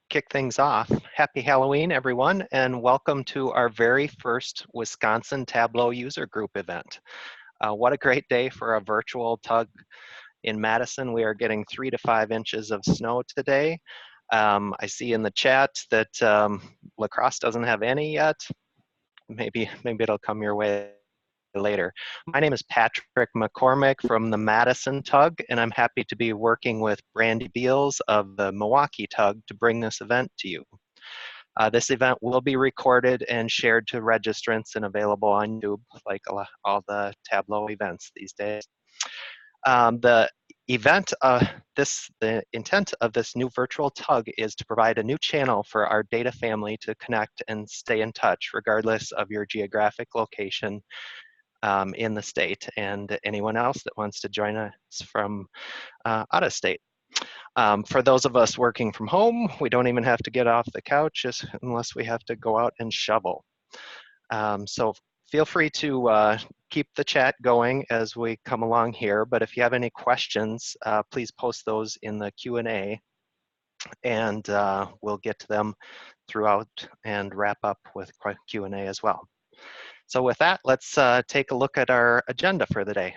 kick things off. Happy Halloween, everyone, and welcome to our very first Wisconsin Tableau user group event. What a great day for a virtual tug in Madison. We are getting 3 to 5 inches of snow today. I see in the chat that La Crosse doesn't have any yet. Maybe it'll come your way later. My name is Patrick McCormick from the Madison Tug, and I'm happy to be working with Brandy Beals of the Milwaukee Tug to bring this event to you. This event will be recorded and shared to registrants and available on YouTube, like all the Tableau events these days. The intent of this new virtual tug is to provide a new channel for our data family to connect and stay in touch regardless of your geographic location in the state, and anyone else that wants to join us from out of state. For those of us working from home, we don't even have to get off the couch unless we have to go out and shovel. So feel free to keep the chat going as we come along here, but if you have any questions, please post those in the Q&A, and we'll get to them throughout and wrap up with Q&A as well. So with that, let's take a look at our agenda for the day.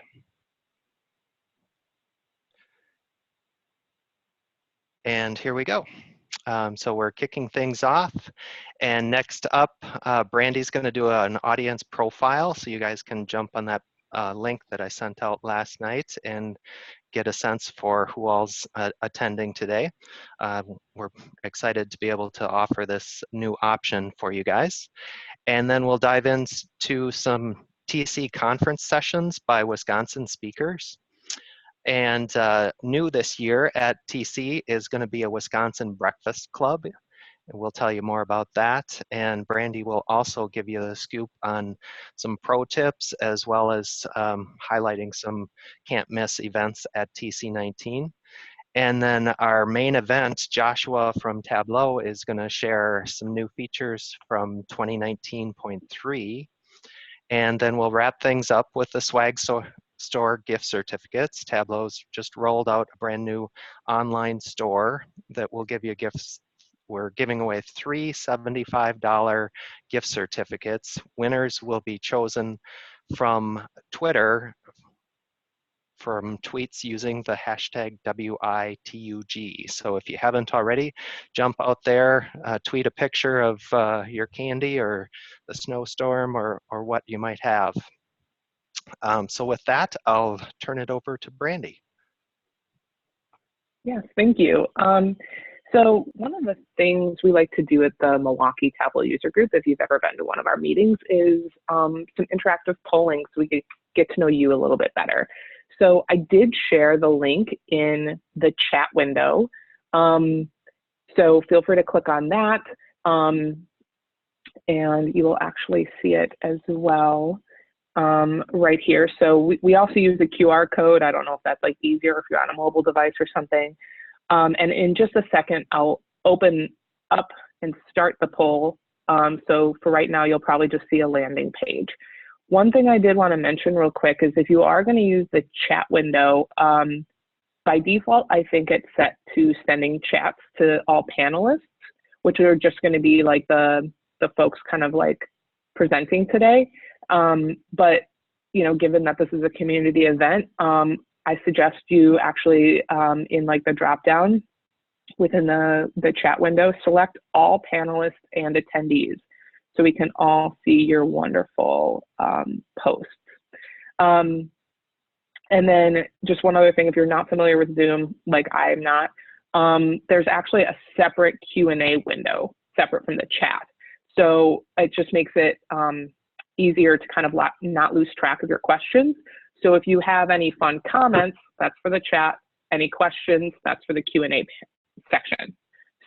And here we go. So we're kicking things off. And next up, Brandy's going to do an audience profile. So you guys can jump on that link that I sent out last night and get a sense for who all's attending today. We're excited to be able to offer this new option for you guys. And then we'll dive into some TC conference sessions by Wisconsin speakers. And new this year at TC is going to be a Wisconsin Breakfast Club. And we'll tell you more about that. And Brandy will also give you the scoop on some pro tips, as well as highlighting some can't miss events at TC19. And then our main event, Joshua from Tableau, is going to share some new features from 2019.3. And then we'll wrap things up with the swag store gift certificates. Tableau's just rolled out a brand new online store that will give you gifts. We're giving away 3 $75 gift certificates. Winners will be chosen from Twitter, from tweets using the hashtag WITUG. So if you haven't already, jump out there, tweet a picture of your candy or the snowstorm or what you might have. So with that, I'll turn it over to Brandy. Yes, thank you. So one of the things we like to do at the Milwaukee Tableau user group, if you've ever been to one of our meetings, is some interactive polling so we can get to know you a little bit better. So I did share the link in the chat window. So feel free to click on that, and you will actually see it as well right here. So we also use the QR code. I don't know if that's like easier if you're on a mobile device or something. And in just a second, I'll open up and start the poll. So for right now, you'll probably just see a landing page. One thing I did want to mention real quick is if you are going to use the chat window, by default, I think it's set to sending chats to all panelists, which are just going to be like the folks kind of like presenting today. But, you know, given that this is a community event, I suggest you actually in like the drop down within the chat window, select all panelists and attendees, so we can all see your wonderful posts. And then just one other thing, if you're not familiar with Zoom, like I'm not, there's actually a separate Q&A window, separate from the chat. So it just makes it easier to kind of not lose track of your questions. So if you have any fun comments, that's for the chat. Any questions, that's for the Q&A section.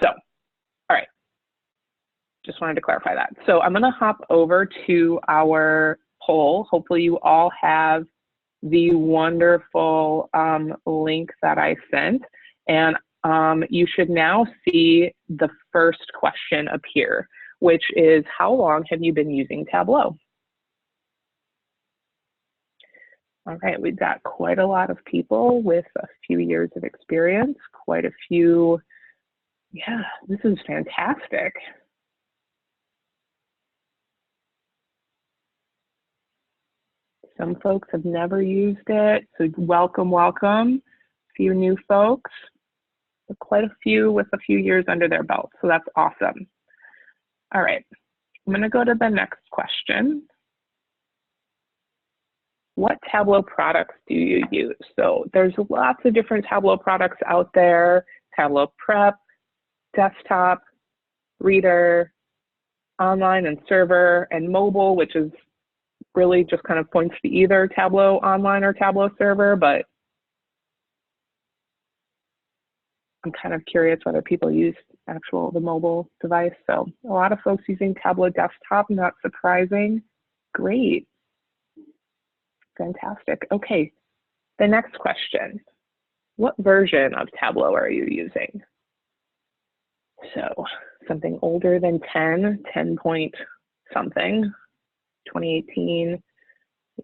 So, all right. Just wanted to clarify that. So I'm going to hop over to our poll. Hopefully you all have the wonderful link that I sent. And you should now see the first question appear, which is, how long have you been using Tableau? All right, we've got quite a lot of people with a few years of experience, quite a few Yeah, this is fantastic. Some folks have never used it, so welcome, welcome. A few new folks, but quite a few with a few years under their belt, so that's awesome. All right, I'm gonna go to the next question. What Tableau products do you use? So there's lots of different Tableau products out there: Tableau Prep, Desktop, Reader, Online and Server, and Mobile, which is really just kind of points to either Tableau Online or Tableau Server, but I'm kind of curious whether people use the mobile device. So a lot of folks using Tableau Desktop, not surprising. Great. Fantastic. Okay, the next question. What version of Tableau are you using? So something older than 10 point something, 2018.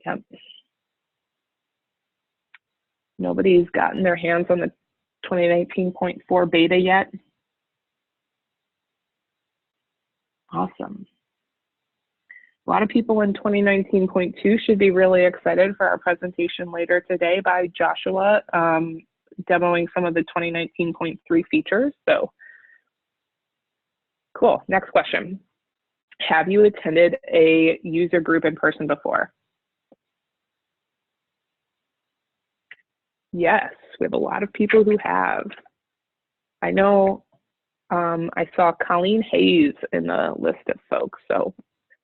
Yep. Nobody's gotten their hands on the 2019.4 beta yet. Awesome. A lot of people in 2019.2 should be really excited for our presentation later today by Joshua, demoing some of the 2019.3 features. So cool. Next question. Have you attended a user group in person before? Yes, we have a lot of people who have. I know I saw Colleen Hayes in the list of folks. So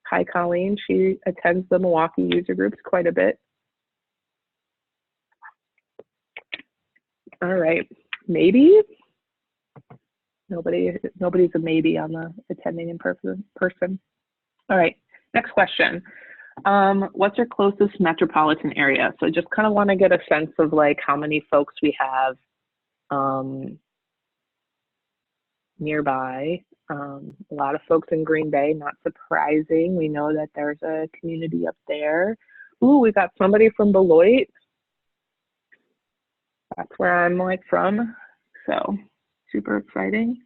hi, Colleen. She attends the Milwaukee user groups quite a bit. All right, maybe. Nobody's a maybe on the attending in person. All right, next question. What's your closest metropolitan area? So just kind of want to get a sense of like how many folks we have nearby. A lot of folks in Green Bay, not surprising. We know that there's a community up there. Ooh, we got somebody from Beloit. That's where I'm like from. So super exciting.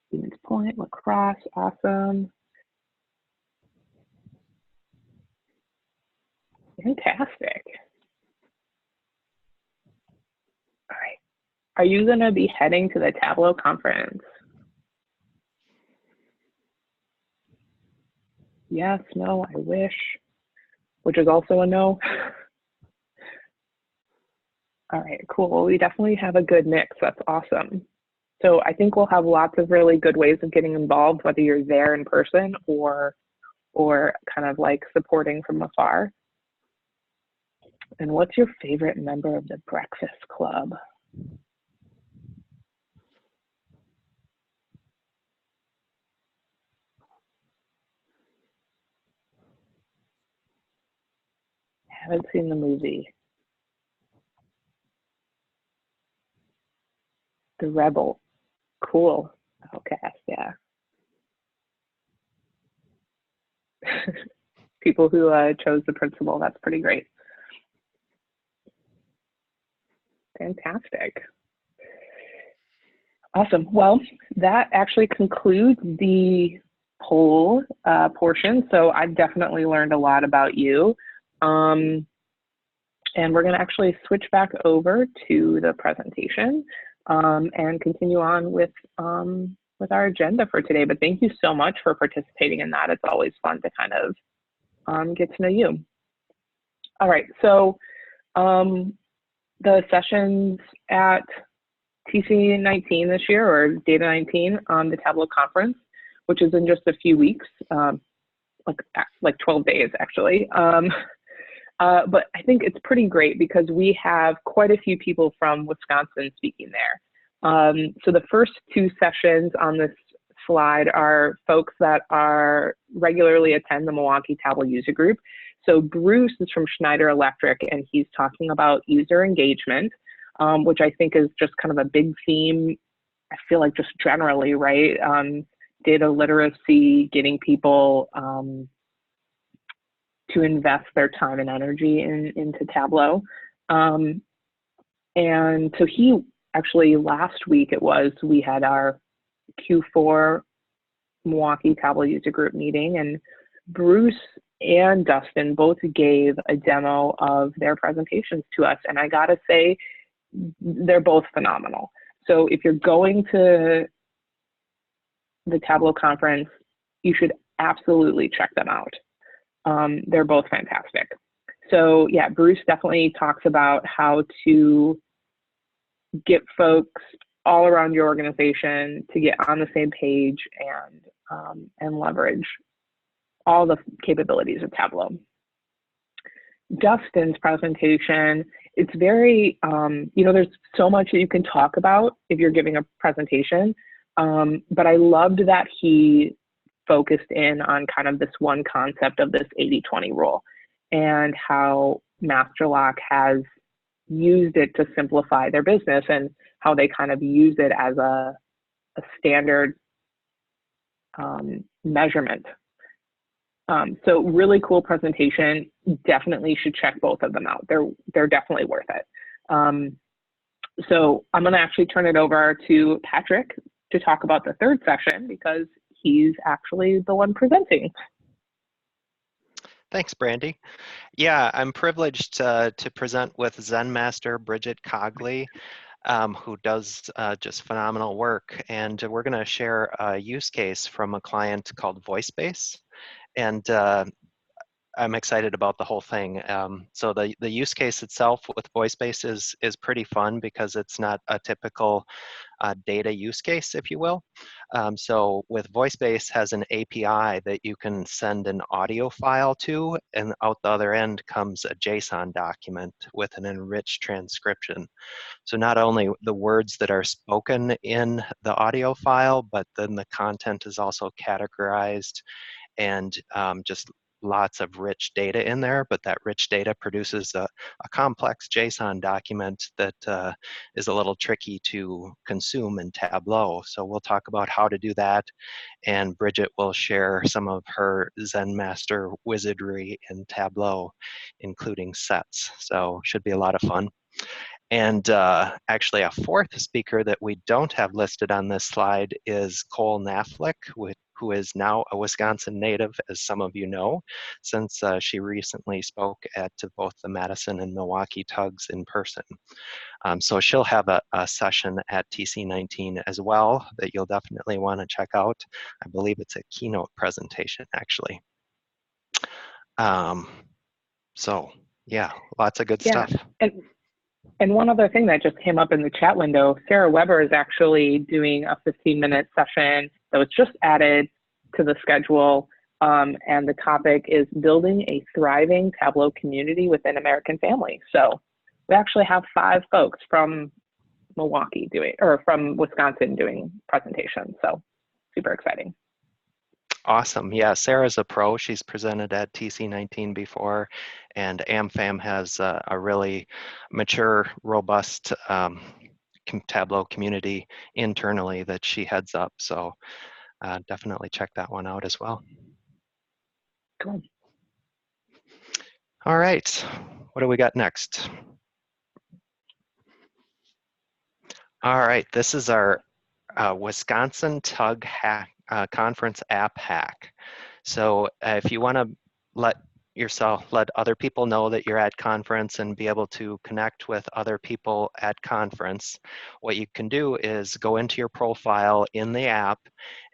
Stevens Point, La Crosse, awesome. Fantastic. All right. Are you going to be heading to the Tableau conference? Yes, no, I wish, which is also a no. All right, cool. Well, we definitely have a good mix. That's awesome. So I think we'll have lots of really good ways of getting involved, whether you're there in person or kind of like supporting from afar. And what's your favorite member of the Breakfast Club? Haven't seen the movie. The Rebel. Cool. Okay, yeah. People who chose the principal, that's pretty great. Fantastic. Awesome. Well, that actually concludes the poll portion. So I've definitely learned a lot about you. And we're going to actually switch back over to the presentation and continue on with our agenda for today. But thank you so much for participating in that. It's always fun to kind of get to know you. All right. So the sessions at TC 19 this year, or Data 19, on the Tableau conference, which is in just a few weeks, like 12 days actually. But I think it's pretty great because we have quite a few people from Wisconsin speaking there. So the first two sessions on this slide are folks that regularly attend the Milwaukee Tableau user group. So Bruce is from Schneider Electric, and he's talking about user engagement, which I think is just kind of a big theme, I feel like just generally, right? Data literacy, getting people to invest their time and energy into Tableau. And so he actually, last week we had our Q4 Milwaukee Tableau user group meeting, and Bruce and Dustin both gave a demo of their presentations to us, and I gotta say, they're both phenomenal. So if you're going to the Tableau conference, you should absolutely check them out. They're both fantastic. So yeah, Bruce definitely talks about how to get folks all around your organization to get on the same page and leverage all the capabilities of Tableau. Dustin's presentation, it's very, there's so much that you can talk about if you're giving a presentation, but I loved that he focused in on kind of this one concept of this 80-20 rule and how MasterLock has used it to simplify their business and how they kind of use it as a standard measurement. So really cool presentation. Definitely should check both of them out. They're definitely worth it. So I'm going to actually turn it over to Patrick to talk about the third session because he's actually the one presenting. Thanks, Brandy. Yeah, I'm privileged to present with Zen Master Bridget Cogley, who does just phenomenal work. And we're going to share a use case from a client called VoiceBase. And I'm excited about the whole thing. So the use case itself with VoiceBase is pretty fun because it's not a typical data use case, if you will. So with VoiceBase has an API that you can send an audio file to, and out the other end comes a JSON document with an enriched transcription. So not only the words that are spoken in the audio file, but then the content is also categorized and just lots of rich data in there, but that rich data produces a complex JSON document that is a little tricky to consume in Tableau. So we'll talk about how to do that, and Bridget will share some of her Zen Master wizardry in Tableau, including sets. So should be a lot of fun. And actually a fourth speaker that we don't have listed on this slide is Cole Knaflick, who is now a Wisconsin native, as some of you know, since she recently spoke at both the Madison and Milwaukee Tugs in person. So she'll have a session at TC19 as well that you'll definitely want to check out. I believe it's a keynote presentation, actually. So yeah, lots of good stuff. And one other thing that just came up in the chat window, Sarah Weber is actually doing a 15-minute session that was just added to the schedule. And the topic is building a thriving Tableau community within American families. So we actually have 5 folks from Milwaukee from Wisconsin doing presentations. So super exciting. Awesome. Yeah, Sarah's a pro. She's presented at TC19 before, and AmFam has a really mature, robust Tableau community internally that she heads up. So definitely check that one out as well. Cool. All right, what do we got next? All right, this is our Wisconsin Tug Conference app hack. So if you want to let other people know that you're at conference and be able to connect with other people at conference, what you can do is go into your profile in the app,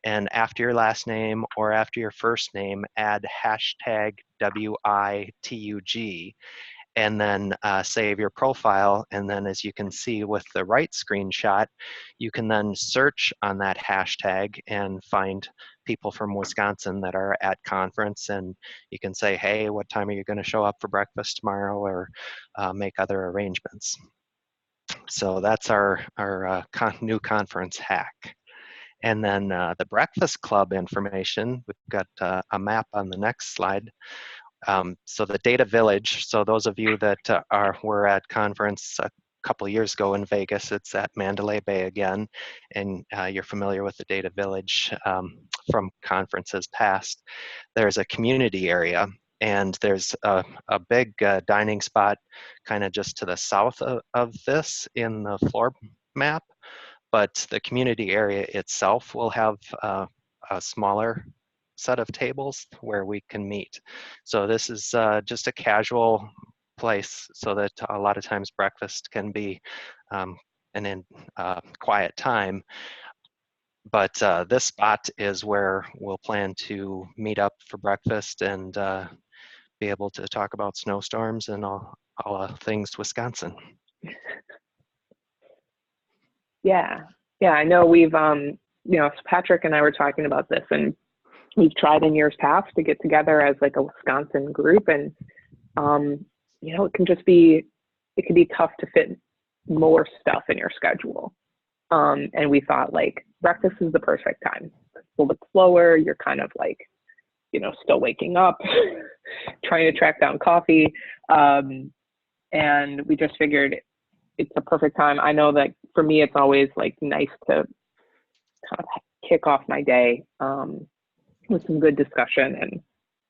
and after your last name or after your first name, add hashtag WITUG, and then save your profile. And then as you can see with the right screenshot, you can then search on that hashtag and find people from Wisconsin that are at conference, and you can say, hey, what time are you going to show up for breakfast tomorrow, or make other arrangements. So that's our new conference hack. And then the Breakfast Club information, we've got a map on the next slide. So the Data Village, so those of you that were at conference a couple of years ago in Vegas, it's at Mandalay Bay again, and you're familiar with the Data Village from conferences past. There's a community area, and there's a big dining spot kind of just to the south of this in the floor map. but the community area itself will have a smaller set of tables where we can meet. So this is just a casual place so that a lot of times breakfast can be an in quiet time. But this spot is where we'll plan to meet up for breakfast and be able to talk about snowstorms and all things Wisconsin. Yeah, yeah, I know we've, Patrick and I were talking about this, and we've tried in years past to get together as like a Wisconsin group, and it can be tough to fit more stuff in your schedule. And we thought like breakfast is the perfect time. It's a little bit slower. You're kind of like, still waking up, trying to track down coffee. And we just figured it's a perfect time. I know that for me, it's always like nice to kind of kick off my day with some good discussion, and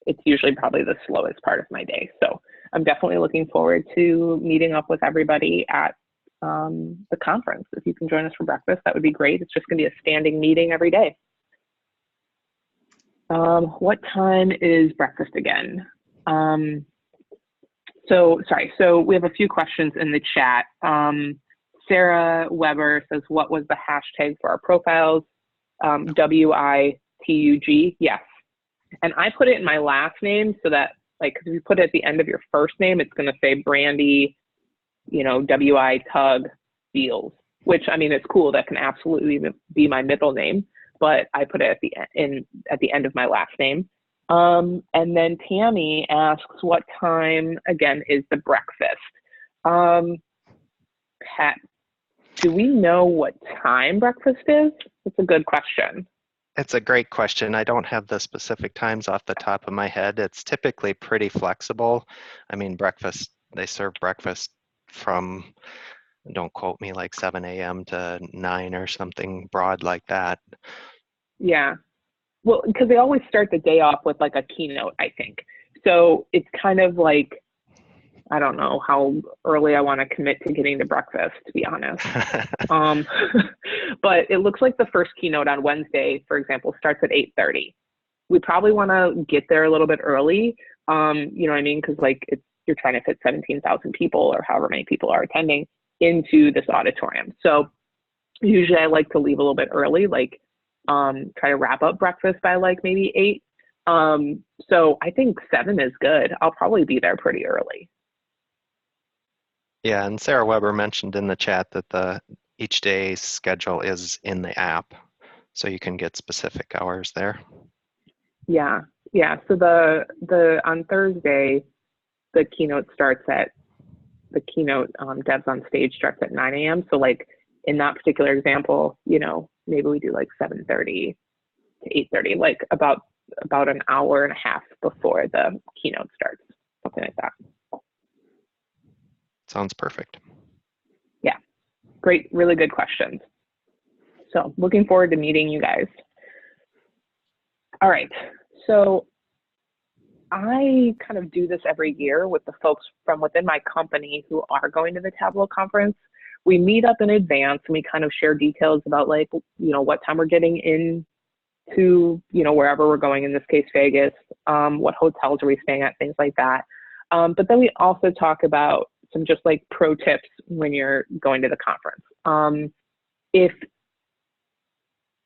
it's usually probably the slowest part of my day. So I'm definitely looking forward to meeting up with everybody at the conference. If you can join us for breakfast, that would be great. It's just going to be a standing meeting every day. What time is breakfast again? So we have a few questions in the chat. Sarah Weber says, what was the hashtag for our profiles? WITUG, yes. And I put it in my last name so that, like, if you put it at the end of your first name, it's going to say Brandy, WI Tug Deals, which, I mean, it's cool. That can absolutely be my middle name, but I put it at the end of my last name. And then Tammy asks, what time, again, is the breakfast? Pat, do we know what time breakfast is? It's a good question. It's a great question. I don't have the specific times off the top of my head. It's typically pretty flexible. I mean, they serve breakfast from, don't quote me, like 7 a.m. to 9 or something broad like that. Yeah. Well, because they always start the day off with like a keynote, I think. So it's kind of like, I don't know how early I want to commit to getting to breakfast, to be honest. But it looks like the first keynote on Wednesday, for example, starts at 8:30. We probably want to get there a little bit early. You know what I mean? Because like you're trying to fit 17,000 people or however many people are attending into this auditorium. So usually I like to leave a little bit early, like try to wrap up breakfast by like maybe 8. So I think 7 is good. I'll probably be there pretty early. Yeah, and Sarah Weber mentioned in the chat that each day's schedule is in the app, so you can get specific hours there. Yeah. So on Thursday, the keynote devs on stage starts at 9 a.m. So like in that particular example, maybe we do like 7:30 to 8:30, like about an hour and a half before the keynote starts, something like that. Sounds perfect. Yeah, great, really good questions. So looking forward to meeting you guys. All right, so I kind of do this every year with the folks from within my company who are going to the Tableau conference. We meet up in advance and we kind of share details about like, what time we're getting into, wherever we're going, in this case, Vegas, what hotels are we staying at, things like that. But then we also talk about some just like pro tips when you're going to the conference. If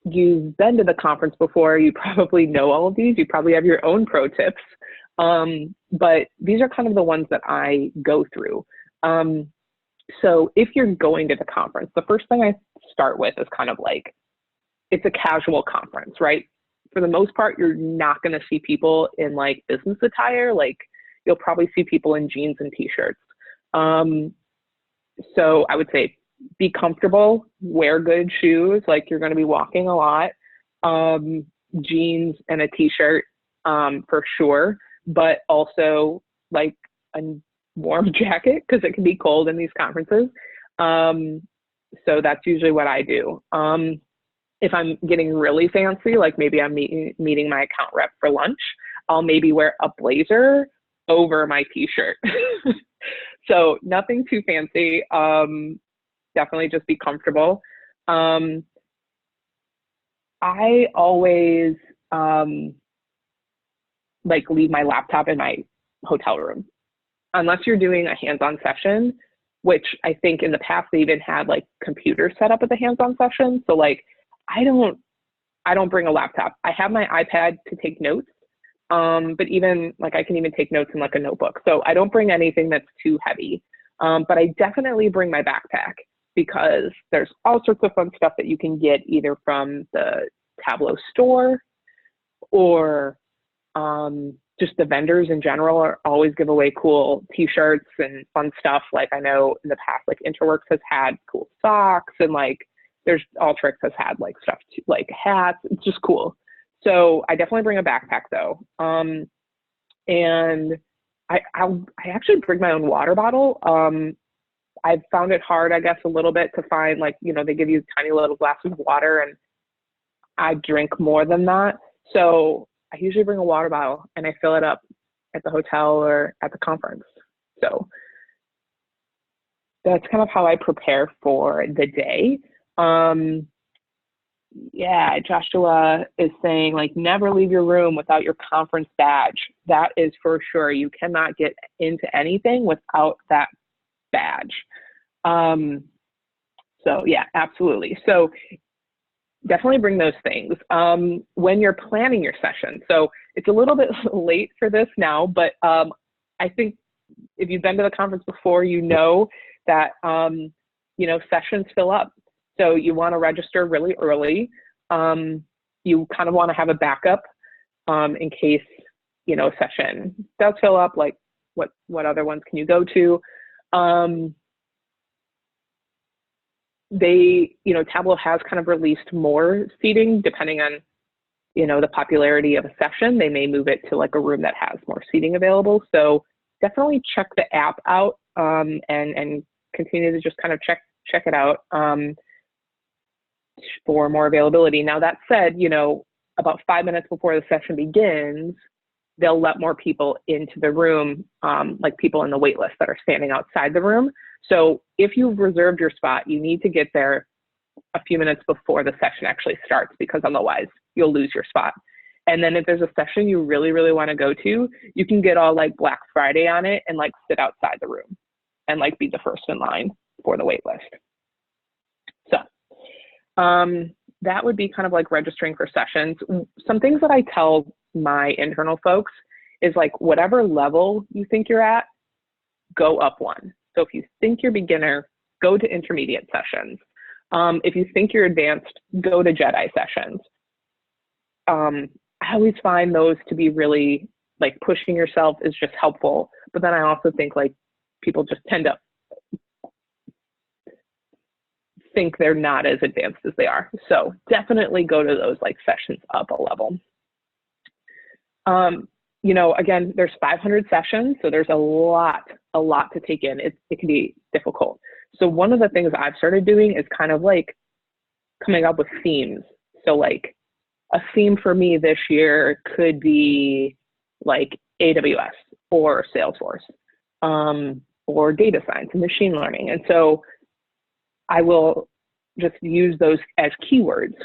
you've been to the conference before, you probably know all of these. You probably have your own pro tips. But these are kind of the ones that I go through. So if you're going to the conference, the first thing I start with is kind of like, it's a casual conference, right? For the most part, you're not going to see people in like business attire. Like you'll probably see people in jeans and t-shirts. So I would say be comfortable, wear good shoes, like you're going to be walking a lot, jeans and a t-shirt for sure, but also like a warm jacket because it can be cold in these conferences. So that's usually what I do. If I'm getting really fancy, like maybe I'm meeting my account rep for lunch, I'll maybe wear a blazer over my t-shirt. So nothing too fancy. Definitely just be comfortable. I always like leave my laptop in my hotel room, unless you're doing a hands-on session, which I think in the past they even had like computers set up at the hands-on session. So like, I don't bring a laptop. I have my iPad to take notes, but even like I can even take notes in like a notebook. So I don't bring anything that's too heavy, but I definitely bring my backpack because there's all sorts of fun stuff that you can get either from the Tableau store or just the vendors in general are always give away cool t-shirts and fun stuff. Like I know in the past, like Interworks has had cool socks and like there's Alteryx has had like stuff too, like hats. It's just cool. So I definitely bring a backpack though. And I actually bring my own water bottle. I've found it hard, I guess, a little bit to find like, you know, they give you tiny little glasses of water and I drink more than that. So I usually bring a water bottle and I fill it up at the hotel or at the conference. So that's kind of how I prepare for the day. Yeah, Joshua is saying like never leave your room without your conference badge. That is for sure. You cannot get into anything without that badge. So yeah, absolutely. So definitely bring those things when you're planning your session. So it's a little bit late for this now, but I think if you've been to the conference before, you know that, you know, sessions fill up. So you want to register really early. You kind of want to have a backup in case, you know, a session does fill up, like what other ones can you go to? You know, Tableau has kind of released more seating depending on, you know, the popularity of a session. They may move it to like a room that has more seating available. So definitely check the app out and continue to just kind of check it out for more availability. Now that said, you know, about 5 minutes before the session begins, they'll let more people into the room, like people in the wait list that are standing outside the room. So if you've reserved your spot, you need to get there a few minutes before the session actually starts, because otherwise you'll lose your spot. And then if there's a session you really, really want to go to, you can get all like Black Friday on it and like sit outside the room and like be the first in line for the wait list. So that would be kind of like registering for sessions. Some things that I tell my internal folks is like whatever level you think you're at, go up one. So if you think you're beginner, go to intermediate sessions. If you think you're advanced, go to Jedi sessions. I always find those to be really like pushing yourself is just helpful. But then I also think like people just tend to think they're not as advanced as they are. So definitely go to those like sessions up a level. You know, again, there's 500 sessions, so there's a lot to take in. It can be difficult. So one of the things I've started doing is kind of like coming up with themes. So like a theme for me this year could be like AWS or Salesforce or data science and machine learning. And so I will just use those as keywords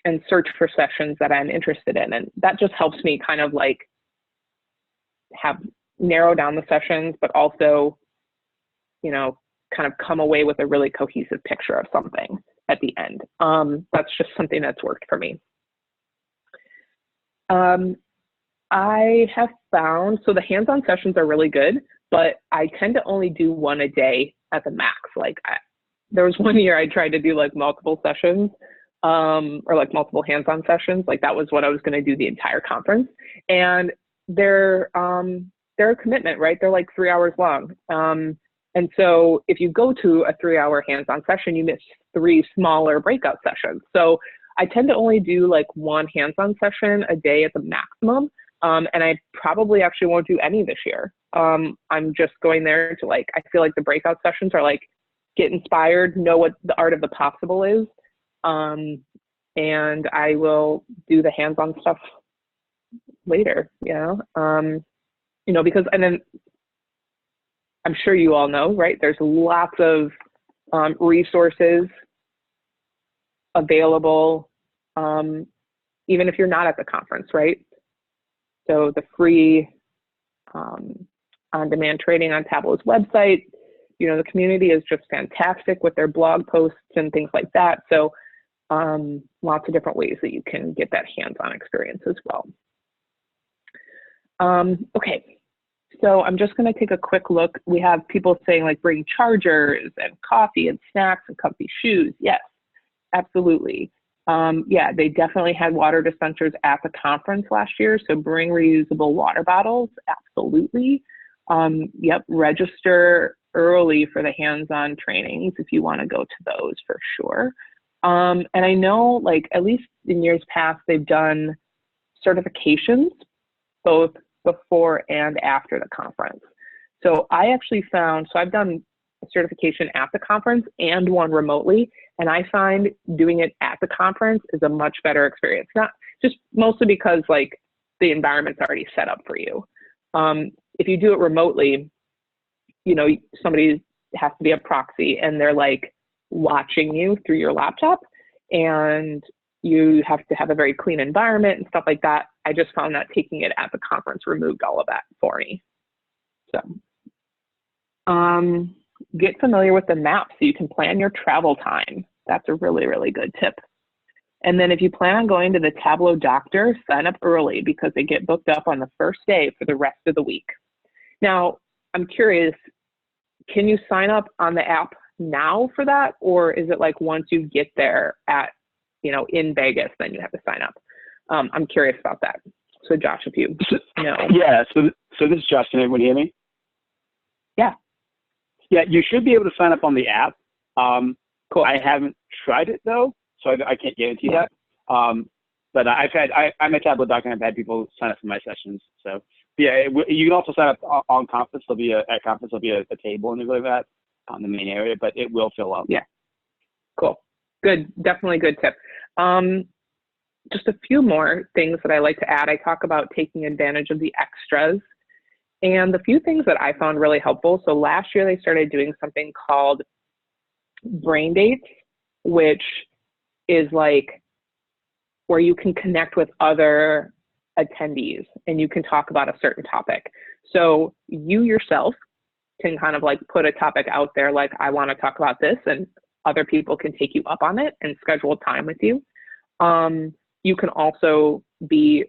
and search for sessions that I'm interested in. And that just helps me kind of like narrow down the sessions, but also, you know, kind of come away with a really cohesive picture of something at the end. That's just something that's worked for me. I have found, so the hands-on sessions are really good, but I tend to only do one a day at the max. Like there was one year I tried to do like multiple sessions or like multiple hands-on sessions. Like that was what I was going to do the entire conference. And they're a commitment, right? They're like 3 hours long. And so if you go to a 3-hour hands-on session, you miss 3 smaller breakout sessions. So I tend to only do like one hands-on session a day at the maximum. And I probably actually won't do any this year. I'm just going there to like, I feel like the breakout sessions are like, get inspired, know what the art of the possible is. And I will do the hands-on stuff later, you know, because, and then I'm sure you all know, right? There's lots of resources available even if you're not at the conference, right? So the free on-demand training on Tableau's website, you know, the community is just fantastic with their blog posts and things like that. So lots of different ways that you can get that hands-on experience as well. Okay, so I'm just going to take a quick look. We have people saying like bring chargers and coffee and snacks and comfy shoes. Yes, absolutely. Yeah, they definitely had water dispensers at the conference last year. So bring reusable water bottles. Absolutely. Yep, register early for the hands-on trainings if you want to go to those for sure. And I know, like, at least in years past, they've done certifications both before and after the conference. So I actually found, so I've done a certification at the conference and one remotely, and I find doing it at the conference is a much better experience. Not just mostly because like the environment's already set up for you. If you do it remotely, you know, somebody has to be a proxy and they're like watching you through your laptop, and you have to have a very clean environment and stuff like that. I just found that taking it at the conference removed all of that for me. So get familiar with the map so you can plan your travel time. That's a really, really good tip. And then if you plan on going to the Tableau doctor, sign up early because they get booked up on the first day for the rest of the week. Now, I'm curious, can you sign up on the app now for that? Or is it like once you get there at, you know, in Vegas, then you have to sign up? I'm curious about that. So Josh, if you know. Yeah, so this is Josh. Can everyone hear me? Yeah. Yeah, you should be able to sign up on the app. Cool. I haven't tried it though, so I can't guarantee that. But I'm a Tableau doc and I've had people sign up for my sessions. So yeah, you can also sign up on conference. At conference, there'll be a table and things like that on the main area, but it will fill up. Yeah. Cool. Good. Definitely good tip. Just a few more things that I like to add. I talk about taking advantage of the extras. And the few things that I found really helpful. So last year they started doing something called brain dates, which is like where you can connect with other attendees and you can talk about a certain topic. So you yourself can kind of like put a topic out there, like I want to talk about this, and other people can take you up on it and schedule time with you. You can also be,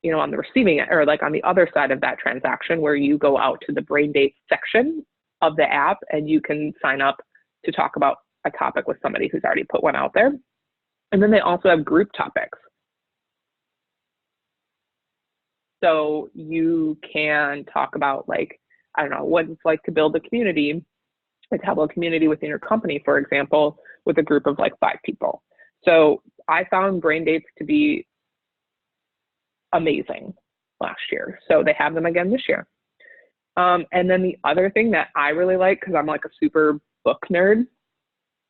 you know, on the receiving end, or like on the other side of that transaction where you go out to the brain date section of the app and you can sign up to talk about a topic with somebody who's already put one out there. And then they also have group topics. So you can talk about, like, I don't know, what it's like to build a community, a Tableau community within your company, for example, with a group of like 5 people. So I found brain dates to be amazing last year. So they have them again this year. And then the other thing that I really like, because I'm like a super book nerd,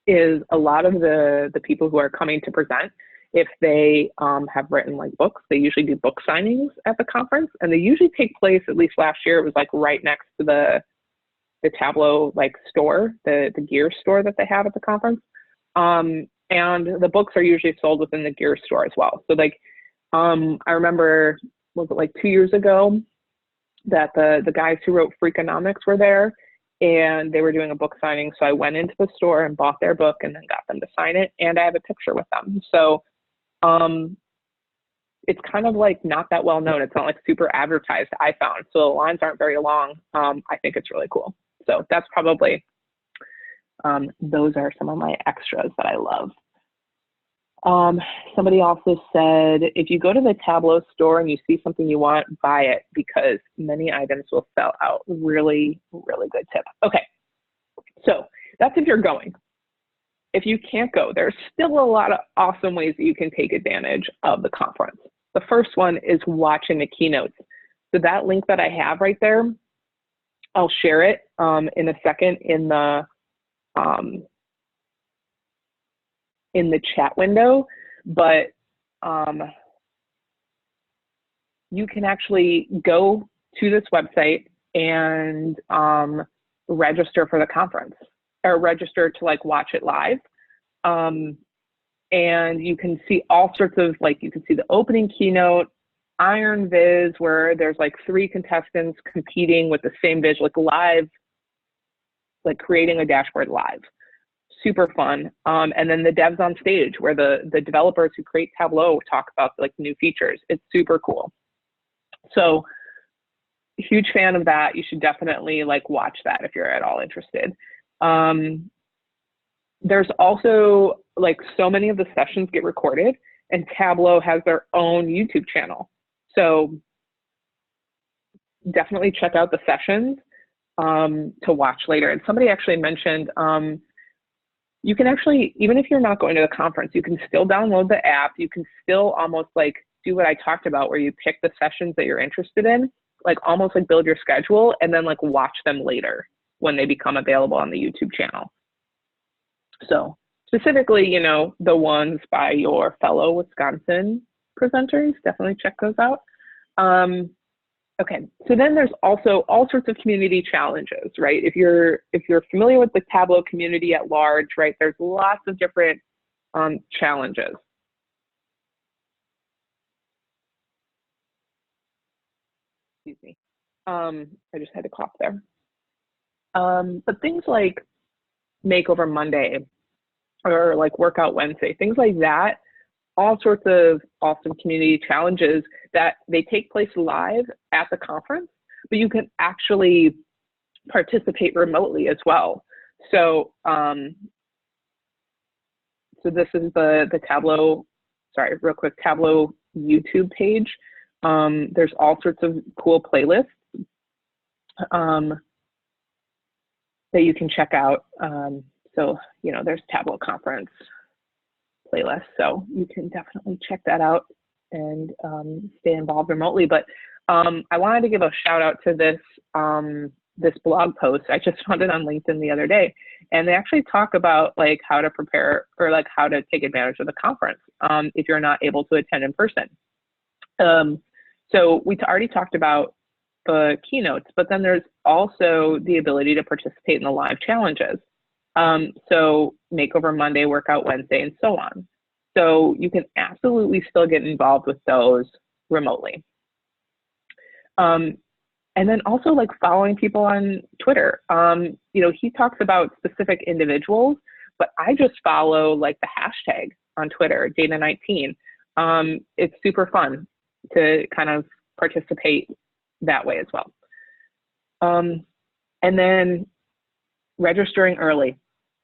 is a lot of the people who are coming to present, if they have written like books, they usually do book signings at the conference, and they usually take place, at least last year, it was like right next to the Tableau like store, the gear store that they have at the conference. And the books are usually sold within the gear store as well. So like, I remember, was it like 2 years ago that the guys who wrote Freakonomics were there and they were doing a book signing. So I went into the store and bought their book and then got them to sign it. And I have a picture with them. So it's kind of like not that well known. It's not like super advertised, I found. So the lines aren't very long. I think it's really cool. So that's probably, those are some of my extras that I love. Somebody also said, if you go to the Tableau store and you see something you want, buy it because many items will sell out. Really, really good tip. Okay, so that's if you're going. If you can't go, there's still a lot of awesome ways that you can take advantage of the conference. The first one is watching the keynotes. So that link that I have right there, I'll share it in a second in the chat window, but you can actually go to this website and register for the conference, or register to like watch it live. And you can see all sorts of, like, you can see the opening keynote, Iron Viz, where there's like 3 contestants competing with the same viz, like live, like creating a dashboard live. Super fun. And then the devs on stage, where the developers who create Tableau talk about like new features. It's super cool. So huge fan of that. You should definitely like watch that if you're at all interested. There's also like so many of the sessions get recorded, and Tableau has their own YouTube channel. So definitely check out the sessions to watch later. And somebody actually mentioned you can actually, even if you're not going to the conference, you can still download the app. You can still almost like do what I talked about, where you pick the sessions that you're interested in, like almost like build your schedule and then like watch them later when they become available on the YouTube channel. So specifically, you know, the ones by your fellow Wisconsin presenters, definitely check those out. Okay, so then there's also all sorts of community challenges, right? If you're familiar with the Tableau community at large, right, there's lots of different challenges. Excuse me. I just had to cough there. But things like Makeover Monday or like Workout Wednesday, things like that, all sorts of awesome community challenges that they take place live at the conference, but you can actually participate remotely as well. So, so this is the Tableau, sorry, real quick, Tableau YouTube page. There's all sorts of cool playlists that you can check out. So, you know, there's Tableau conference playlist, so you can definitely check that out and stay involved remotely. But I wanted to give a shout out to this this blog post. I just found it on LinkedIn the other day, and they actually talk about like how to prepare or like how to take advantage of the conference if you're not able to attend in person. So we already talked about the keynotes, but then there's also the ability to participate in the live challenges. So Makeover Monday, Workout Wednesday, and so on. So you can absolutely still get involved with those remotely. And then also like following people on Twitter. You know, he talks about specific individuals, but I just follow like the hashtag on Twitter, Dana19. It's super fun to kind of participate that way as well. And then registering early.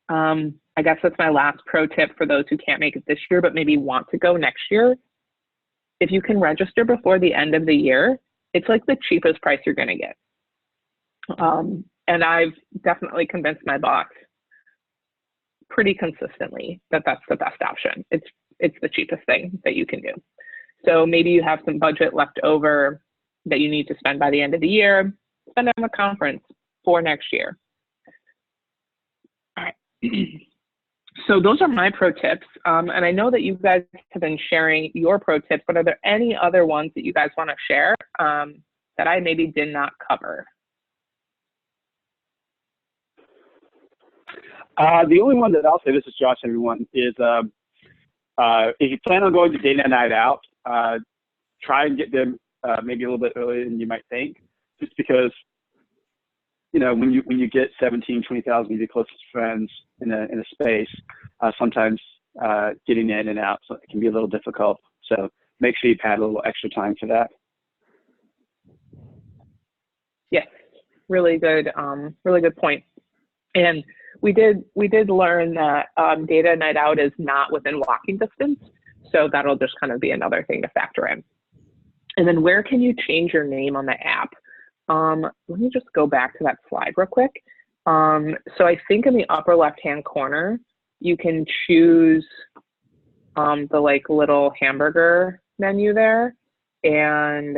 I guess that's my last pro tip for those who can't make it this year, but maybe want to go next year. If you can register before the end of the year, it's like the cheapest price you're going to get. And I've definitely convinced my boss pretty consistently that that's the best option. It's the cheapest thing that you can do. So maybe you have some budget left over that you need to spend by the end of the year, spend on a conference for next year. All right. So those are my pro tips. And I know that you guys have been sharing your pro tips, but are there any other ones that you guys want to share that I maybe did not cover? The only one that I'll say, this is Josh, everyone, is if you plan on going to Data Night Out, try and get them maybe a little bit earlier than you might think, just because, you know, when you get 17, 20,000 of your closest friends in a space, sometimes getting in and out can be a little difficult. So make sure you pad a little extra time for that. Yes, really good point. And we did learn that Data Night Out is not within walking distance, so that'll just kind of be another thing to factor in. And then where can you change your name on the app? Let me just go back to that slide real quick. So I think in the upper left-hand corner, you can choose the like little hamburger menu there, and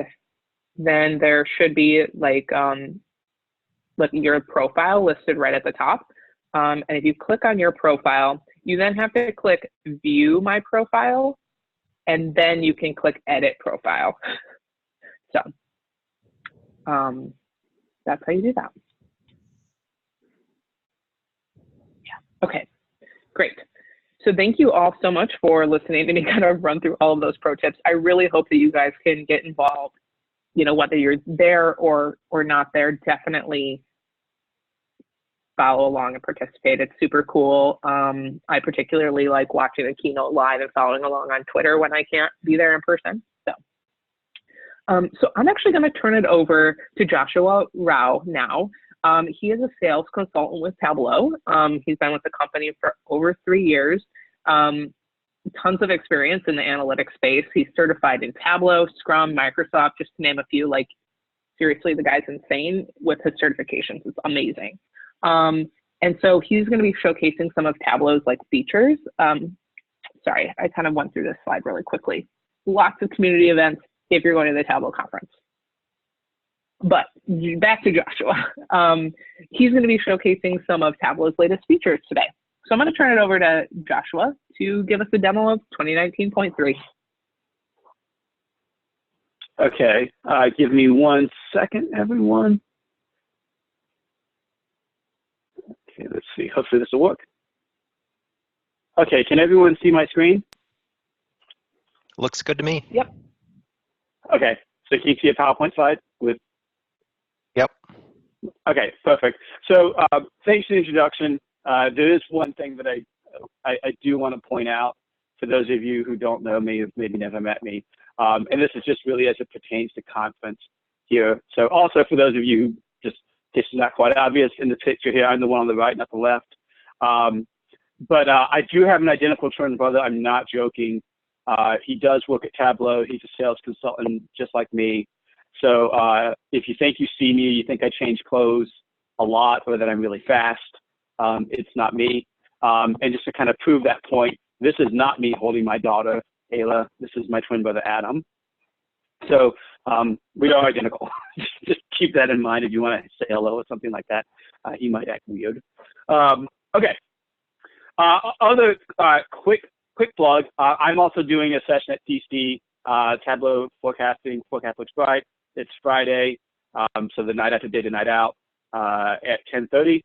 then there should be like your profile listed right at the top. And if you click on your profile, you then have to click View My Profile, and then you can click Edit Profile. So that's how you do that. Yeah. Okay, great. So thank you all so much for listening to me kind of run through all of those pro tips. I really hope that you guys can get involved, you know, whether you're there or not there, definitely follow along and participate. It's super cool. I particularly like watching the keynote live and following along on Twitter when I can't be there in person. So I'm actually going to turn it over to Joshua Rao now. He is a sales consultant with Tableau. He's been with the company for over 3 years. Tons of experience in the analytics space. He's certified in Tableau, Scrum, Microsoft, just to name a few. Like, seriously, the guy's insane with his certifications. It's amazing. And so he's going to be showcasing some of Tableau's like features. Sorry, I kind of went through this slide really quickly. Lots of community events if you're going to the Tableau conference. But back to Joshua. He's going to be showcasing some of Tableau's latest features today. So I'm going to turn it over to Joshua to give us a demo of 2019.3. Okay, give me 1 second, everyone. Okay, let's see. Hopefully this will work. Okay, can everyone see my screen? Looks good to me. Yep. Okay, so can you see a PowerPoint slide with? Yep. Okay, perfect. So thanks for the introduction. There is one thing that I do want to point out for those of you who don't know me, who've maybe never met me, and this is just really as it pertains to conference here. So also for those of you who just, this is not quite obvious in the picture here, I'm the one on the right, not the left. But I do have an identical twin brother. I'm not joking. He does work at Tableau. He's a sales consultant just like me. So if you think you see me, you think I change clothes a lot or that I'm really fast, it's not me. And just to kind of prove that point, this is not me holding my daughter, Ayla. This is my twin brother, Adam. So we are identical. Just keep that in mind if you want to say hello or something like that. He might act weird. Okay. Other quick plug. I'm also doing a session at TC, Tableau forecasting. Forecast looks bright. It's Friday, so the night after data night out at 10:30.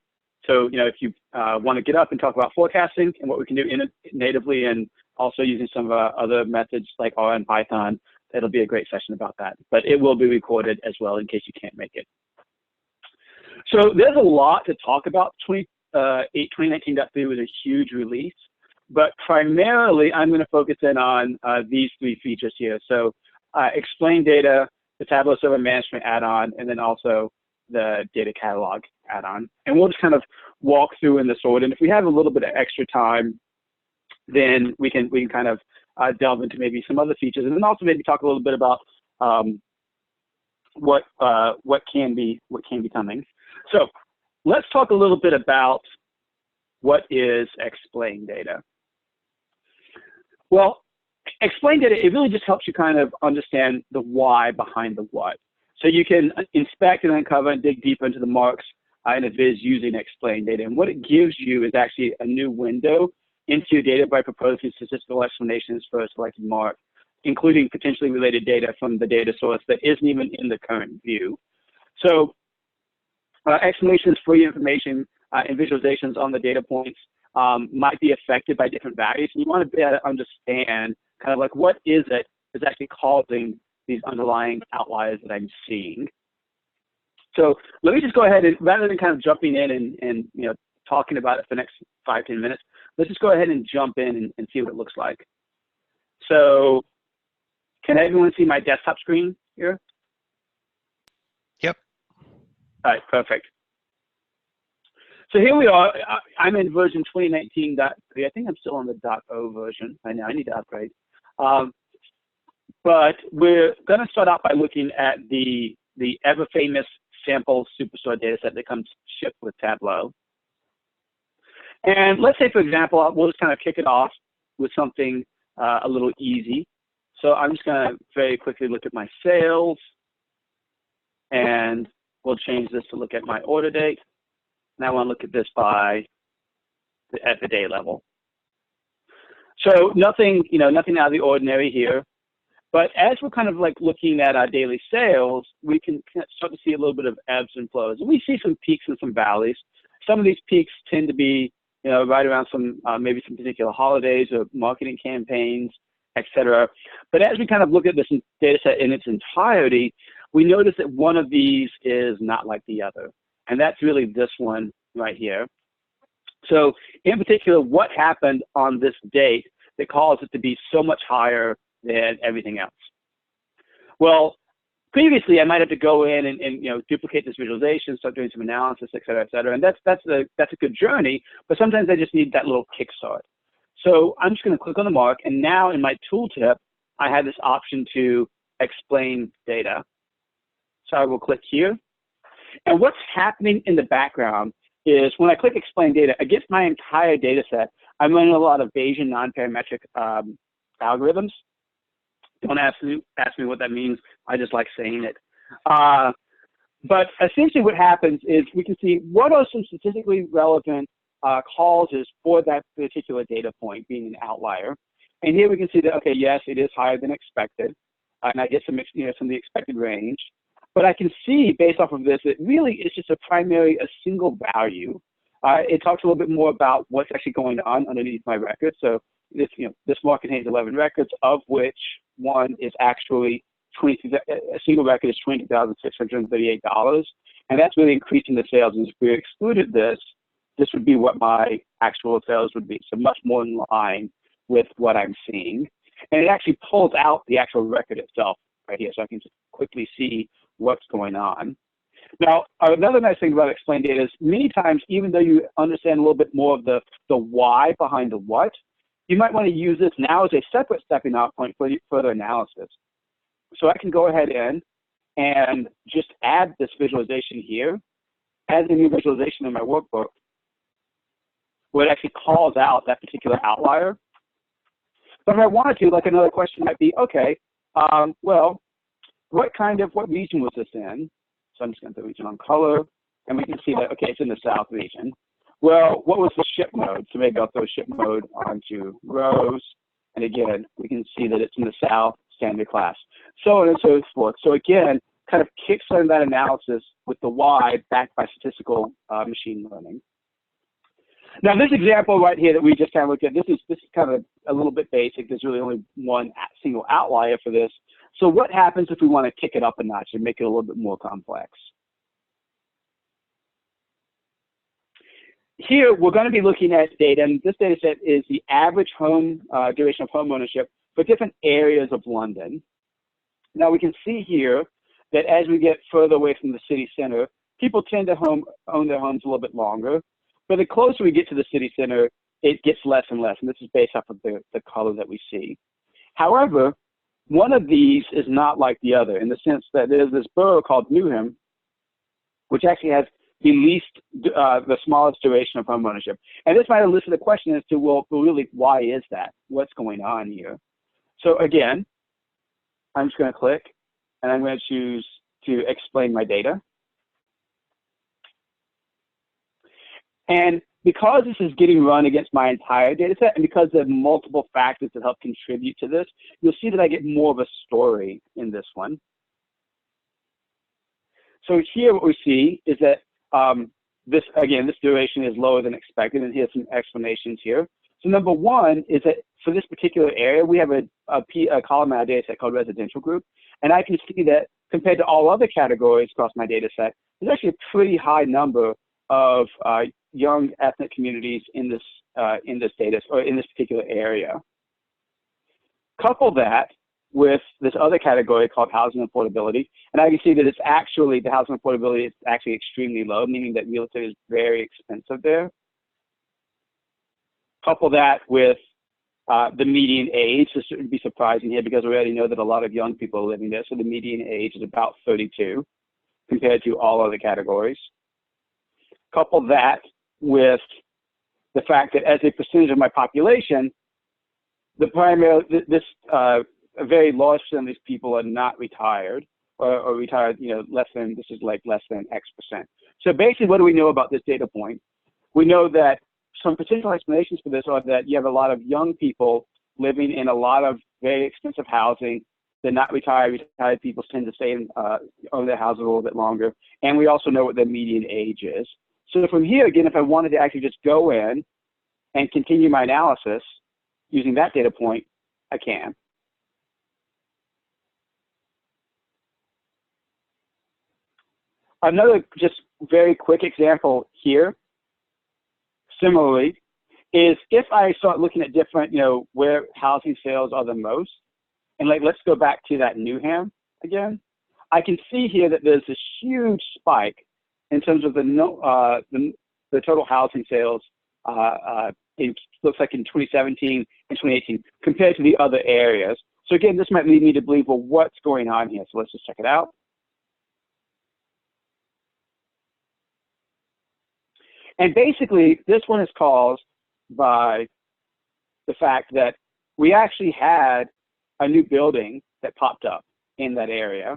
So you know, if you want to get up and talk about forecasting and what we can do natively, and also using some of our other methods like R and Python, it'll be a great session about that. But it will be recorded as well in case you can't make it. So there's a lot to talk about. 2019.3 was a huge release, but primarily I'm going to focus in on these 3 features here. So explain data, the Tableau Server Management add-on, and then also the data catalog add-on. And we'll just kind of walk through in this order. And if we have a little bit of extra time, then we can kind of delve into maybe some other features, and then also maybe talk a little bit about what can be coming. So let's talk a little bit about what is explain data. Well, explain data, it really just helps you kind of understand the why behind the what. So you can inspect and uncover and dig deeper into the marks in a viz using explain data. And what it gives you is actually a new window into your data by proposing statistical explanations for a selected mark, including potentially related data from the data source that isn't even in the current view. So explanations for your information and visualizations on the data points might be affected by different values. And you want to be able to understand kind of like what is it that's actually causing these underlying outliers that I'm seeing. So let me just go ahead and, rather than kind of jumping in and you know, talking about it for the next 5-10 minutes, let's just go ahead and jump in and see what it looks like. So can everyone see my desktop screen here? Yep. All right, perfect. So here we are. I'm in version 2019.3. I think I'm still on the .0 version. I know I need to upgrade. But we're going to start out by looking at the ever famous sample superstore data set that comes shipped with Tableau. And let's say, for example, we'll just kind of kick it off with something a little easy. So I'm just going to very quickly look at my sales, and we'll change this to look at my order date. And I want to look at this at the day level. So nothing, you know, nothing out of the ordinary here. But as we're kind of like looking at our daily sales, we can start to see a little bit of ebbs and flows. And we see some peaks and some valleys. Some of these peaks tend to be right around some maybe some particular holidays or marketing campaigns, etc. But as we kind of look at this data set in its entirety, we notice that one of these is not like the other, and that's really this one right here. So in particular, what happened on this date that caused it to be so much higher than everything else? Well, previously I might have to go in and duplicate this visualization, start doing some analysis, et cetera, and that's a good journey. But sometimes I just need that little kickstart. So I'm just going to click on the mark, and now in my tooltip, I have this option to explain data. So I will click here, and what's happening in the background is when I click explain data, against my entire data set, I'm running a lot of Bayesian non-parametric algorithms. Don't ask me what that means. I just like saying it. But essentially what happens is we can see what are some statistically relevant causes for that particular data point being an outlier. And here we can see that, okay, yes, it is higher than expected. And I get some of the expected range. But I can see based off of this, it really is just a single value. It talks a little bit more about what's actually going on underneath my record. So this mark contains 11 records, of which one is actually a single record is $22,638, and that's really increasing the sales. And if we excluded this, this would be what my actual sales would be. So much more in line with what I'm seeing. And it actually pulls out the actual record itself right here, so I can just quickly see what's going on. Now, another nice thing about explain data is many times, even though you understand a little bit more of the why behind the what, you might want to use this now as a separate stepping off point for further analysis. So I can go ahead and just add this visualization here, add a new visualization in my workbook, where it actually calls out that particular outlier. But if I wanted to, like another question might be, okay, well, what region was this in? So I'm just going to put region on color, and we can see that, okay, it's in the South region. Well, what was the ship mode? So maybe I'll throw ship mode onto rows. And again, we can see that it's in the South standard class, so on and so forth. So again, kind of kickstarting that analysis with the why backed by statistical machine learning. Now, this example right here that we just kind of looked at, this is kind of a little bit basic. There's really only one single outlier for this. So what happens if we want to kick it up a notch and make it a little bit more complex? Here, we're going to be looking at data, and this data set is the average duration of home ownership for different areas of London. Now, we can see here that as we get further away from the city center, people tend to own their homes a little bit longer. But the closer we get to the city center, it gets less and less, and this is based off of the color that we see. However, one of these is not like the other in the sense that there's this borough called Newham, which actually has the smallest duration of home ownership. And this might elicit a question as to, well, really, why is that? What's going on here? So again, I'm just going to click, and I'm going to choose to explain my data. And because this is getting run against my entire data set, and because there are multiple factors that help contribute to this, you'll see that I get more of a story in this one. So here what we see is that this duration is lower than expected, and here's some explanations here. So number one is that for this particular area, we have a column in our data set called residential group, and I can see that compared to all other categories across my data set, there's actually a pretty high number of young ethnic communities in this data, or in this particular area. Couple that with this other category called housing affordability, and I can see that it's actually, the housing affordability is actually extremely low, meaning that real estate is very expensive there. Couple that with the median age. This shouldn't be surprising here because we already know that a lot of young people are living there, so the median age is about 32 compared to all other categories. Couple that with the fact that as a percentage of my population, a very large percent of these people are not retired, or retired, less than X percent. So basically, what do we know about this data point? We know that some potential explanations for this are that you have a lot of young people living in a lot of very expensive housing. They're not retired. Retired people tend to stay in, own their house a little bit longer. And we also know what their median age is. So from here, again, if I wanted to actually just go in and continue my analysis using that data point, I can. Another just very quick example here, similarly, is if I start looking at different, where housing sales are the most, and let's go back to that Newham again. I can see here that there's this huge spike in terms of the total housing sales. It looks like in 2017 and 2018 compared to the other areas. So again, this might lead me to believe, well, what's going on here? So let's just check it out. And basically, this one is caused by the fact that we actually had a new building that popped up in that area.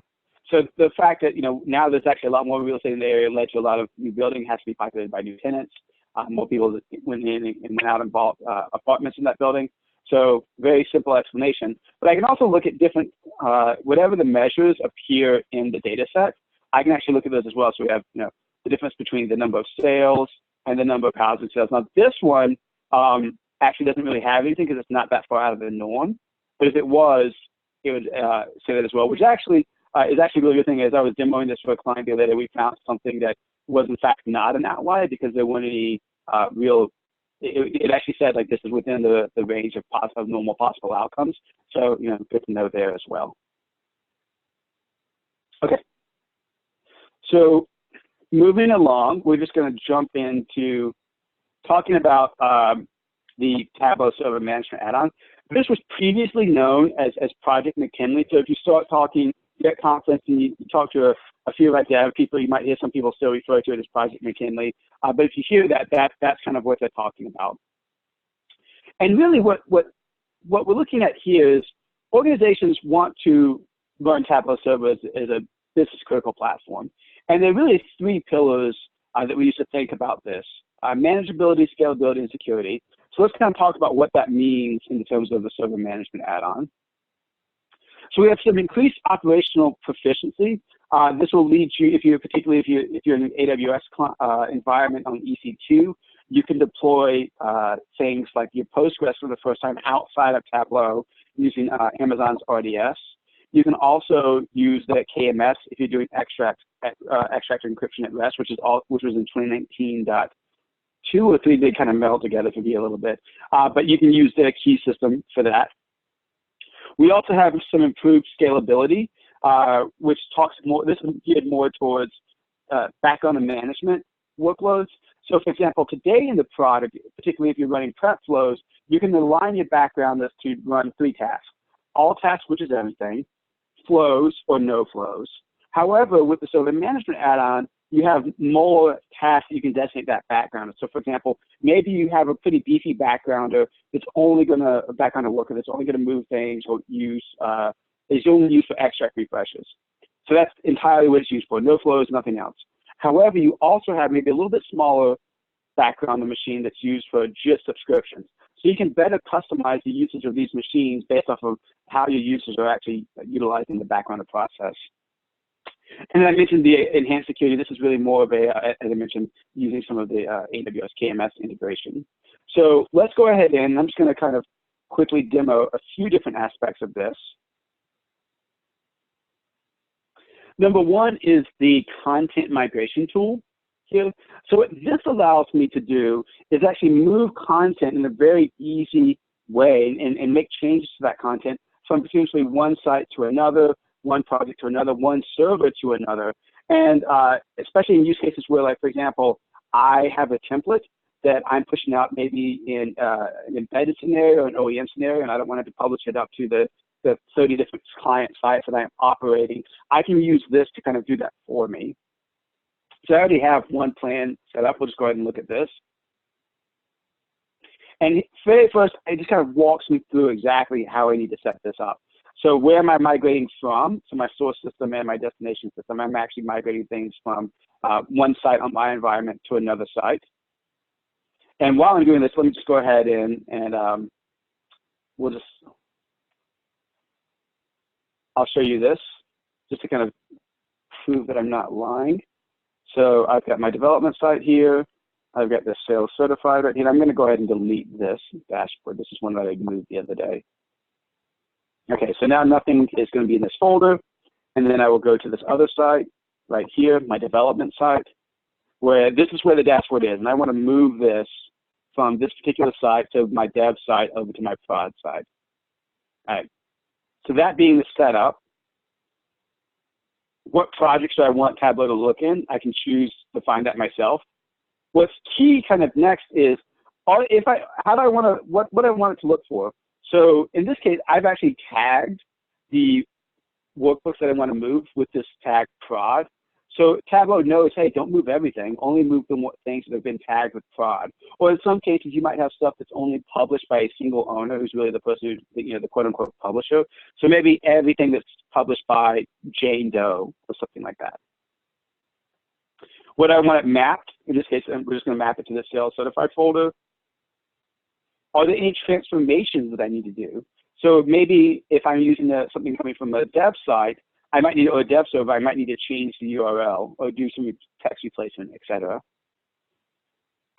So the fact that, now there's actually a lot more real estate in the area led to a lot of new building has to be populated by new tenants. More people went in and went out and bought apartments in that building. So very simple explanation. But I can also look at different, whatever the measures appear in the data set, I can actually look at those as well. So we have, the difference between the number of sales and the number of housing sales. Now this one actually doesn't really have anything because it's not that far out of the norm. But if it was, it would say that as well, which actually is actually a really good thing. As I was demoing this for a client the other day, we found something that was in fact not an outlier because there weren't any real, it actually said like this is within the range of normal possible outcomes. So, good to know there as well. Okay. So moving along, we're just going to jump into talking about the Tableau Server Management add-on. This was previously known as Project McKinley. So if you start talking, you get conference and you talk to a few like dev people, you might hear some people still refer to it as Project McKinley. But if you hear that's kind of what they're talking about. And really what we're looking at here is organizations want to run Tableau Server as a business critical platform. And there are really three pillars that we used to think about this: manageability, scalability, and security. So let's kind of talk about what that means in terms of the server management add-on. So we have some increased operational proficiency. This will lead you, particularly if you're in an AWS environment on EC2, you can deploy things like your Postgres for the first time outside of Tableau using Amazon's RDS. You can also use the KMS if you're doing extract encryption at rest, which was in 2019.2 or 3. They kind of meld together to be a little bit, but you can use their key system for that. We also have some improved scalability, which talks more. This is geared more towards background management workloads. So, for example, today in the product, particularly if you're running prep flows, you can align your background list to run 3 tasks: all tasks, which is everything, flows, or no flows. However, with the server management add-on, you have more tasks you can designate that background. So, for example, maybe you have a pretty beefy backgrounder that's only going to, a backgrounder worker that's only going to move things or use, is only used for extract refreshes. So that's entirely what it's used for, no flows, nothing else. However, you also have maybe a little bit smaller background machine that's used for just subscriptions. So you can better customize the usage of these machines based off of how your users are actually utilizing the background process. And then I mentioned the enhanced security. This is really more of a, as I mentioned, using some of the AWS KMS integration. So let's go ahead and I'm just going to kind of quickly demo a few different aspects of this. Number one is the content migration tool here. So what this allows me to do is actually move content in a very easy way and make changes to that content from potentially one site to another, one project to another, one server to another. And especially in use cases where, like, for example, I have a template that I'm pushing out maybe in an embedded scenario or an OEM scenario, and I don't want to publish it up to the 30 different client sites that I'm operating. I can use this to kind of do that for me. So I already have one plan set up. We'll just go ahead and look at this. And very first, it just kind of walks me through exactly how I need to set this up. So where am I migrating from? So my source system and my destination system. I'm actually migrating things from one site on my environment to another site. And while I'm doing this, let me just go ahead and we'll just, I'll show you this just to kind of prove that I'm not lying. So I've got my development site here. I've got this sales certified right here. I'm going to go ahead and delete this dashboard. This is one that I moved the other day. Okay, so now nothing is going to be in this folder. And then I will go to this other site right here, my development site, where this is where the dashboard is. And I want to move this from this particular site to my dev site over to my prod site. All right. So that being the setup, what projects do I want Tableau to look in? I can choose to find that myself. What's key kind of next is what I want it to look for. So in this case, I've actually tagged the workbooks that I want to move with this tag prod. So Tableau knows, hey, don't move everything, only move the things that have been tagged with prod. Or in some cases, you might have stuff that's only published by a single owner who's really the person who, the quote unquote publisher. So maybe everything that's published by Jane Doe or something like that. What I want it mapped, in this case, we're just going to map it to the sales certified folder. Are there any transformations that I need to do? So maybe if I'm using something coming from a dev site, I might need, or a dev server, I might need to change the URL or do some text replacement, etc.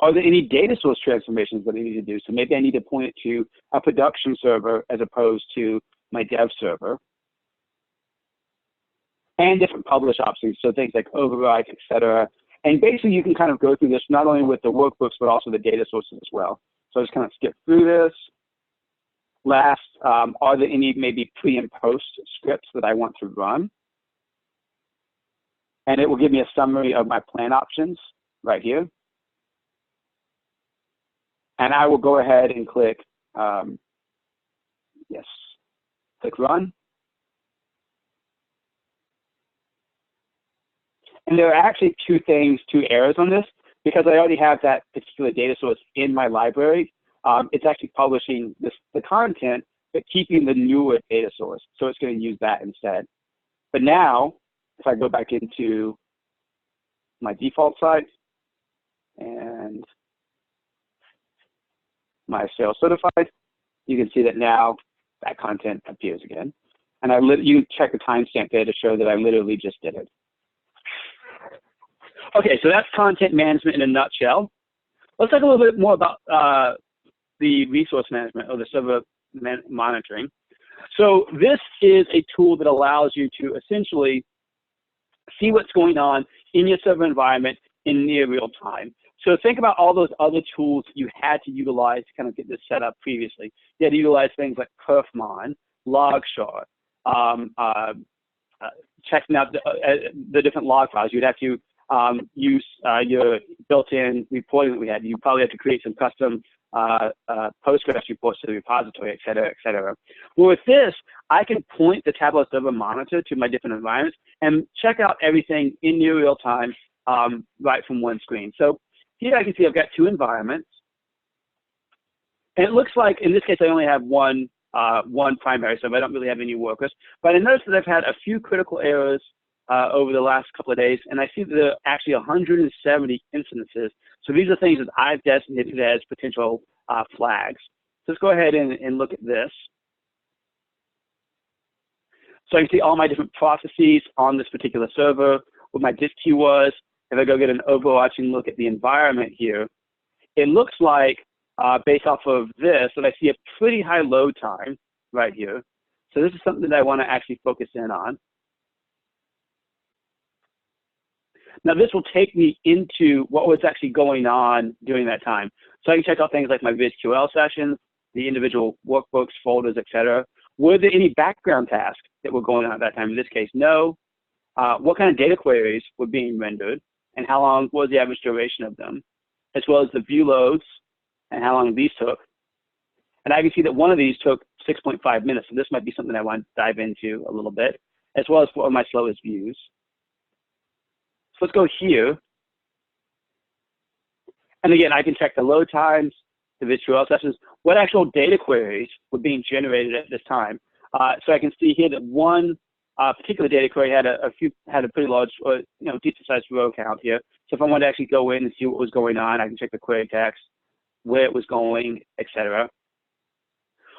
Are there any data source transformations that I need to do? So maybe I need to point it to a production server as opposed to my dev server. And different publish options, so things like override, etc. And basically you can kind of go through this not only with the workbooks, but also the data sources as well. So I'll just kind of skip through this. Last, are there any maybe pre and post scripts that I want to run? And it will give me a summary of my plan options right here. And I will go ahead and click, yes, click run. And there are actually two errors on this, because I already have that particular data source in my library. It's actually publishing the content, but keeping the newer data source. So it's going to use that instead. But now, if I go back into my default site and my sales certified, you can see that now that content appears again. And you check the timestamp there to show that I literally just did it. Okay, so that's content management in a nutshell. Let's talk a little bit more about the resource management or the server monitoring. So this is a tool that allows you to essentially see what's going on in your server environment in near real time. So think about all those other tools you had to utilize to kind of get this set up previously. You had to utilize things like perfmon, logshard, checking out the different log files. You'd have to use your built-in reporting that we had. You probably have to create some custom Postgres reports to the repository, et cetera, et cetera. Well, with this, I can point the Tableau Server Monitor to my different environments and check out everything in near real time right from one screen. So here I can see I've got two environments. And it looks like, in this case, I only have one primary server. I don't really have any workers. But I noticed that I've had a few critical errors over the last couple of days, and I see that there are actually 170 instances. So these are things that I've designated as potential flags. So let's go ahead and look at this. So I can see all my different processes on this particular server, what my disk queue was. If I go get an overarching look at the environment here, it looks like, based off of this, that I see a pretty high load time right here. So this is something that I want to actually focus in on. Now this will take me into what was actually going on during that time. So I can check out things like my VizQL sessions, the individual workbooks, folders, etc. Were there any background tasks that were going on at that time? In this case, no. What kind of data queries were being rendered, and how long was the average duration of them, as well as the view loads and how long these took. And I can see that one of these took 6.5 minutes. So this might be something I want to dive into a little bit, as well as what are my slowest views. So let's go here. And again, I can check the load times, the VizQL sessions, what actual data queries were being generated at this time. So I can see here that one particular data query had a pretty large, decent sized row count here. So if I wanted to actually go in and see what was going on, I can check the query text, where it was going, etc.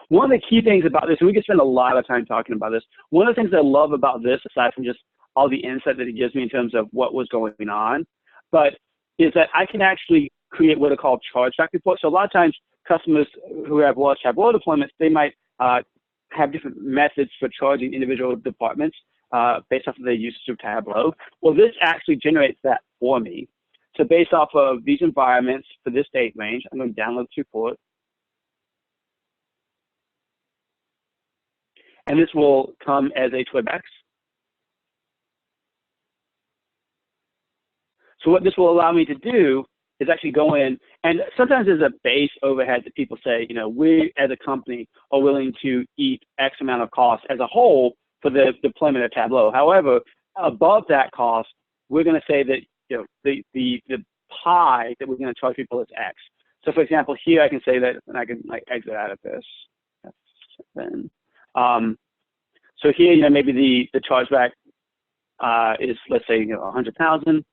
One of the key things about this, and we can spend a lot of time talking about this, one of the things I love about this, aside from just all the insight that it gives me in terms of what was going on, but is that I can actually create what are called chargeback reports. So a lot of times customers who have large Tableau deployments, they might have different methods for charging individual departments based off of their usage of Tableau. Well, this actually generates that for me. So based off of these environments for this date range, I'm going to download this report. And this will come as a TWIBX. So what this will allow me to do is actually go in, and sometimes there's a base overhead that people say, you know, we as a company are willing to eat X amount of cost as a whole for the deployment of Tableau. However, above that cost, we're going to say that, you know, the pie that we're going to charge people is X. So for example, here I can say that, and I can like exit out of this. Then, so here, you know, maybe the chargeback is, let's say, you know, 100,000.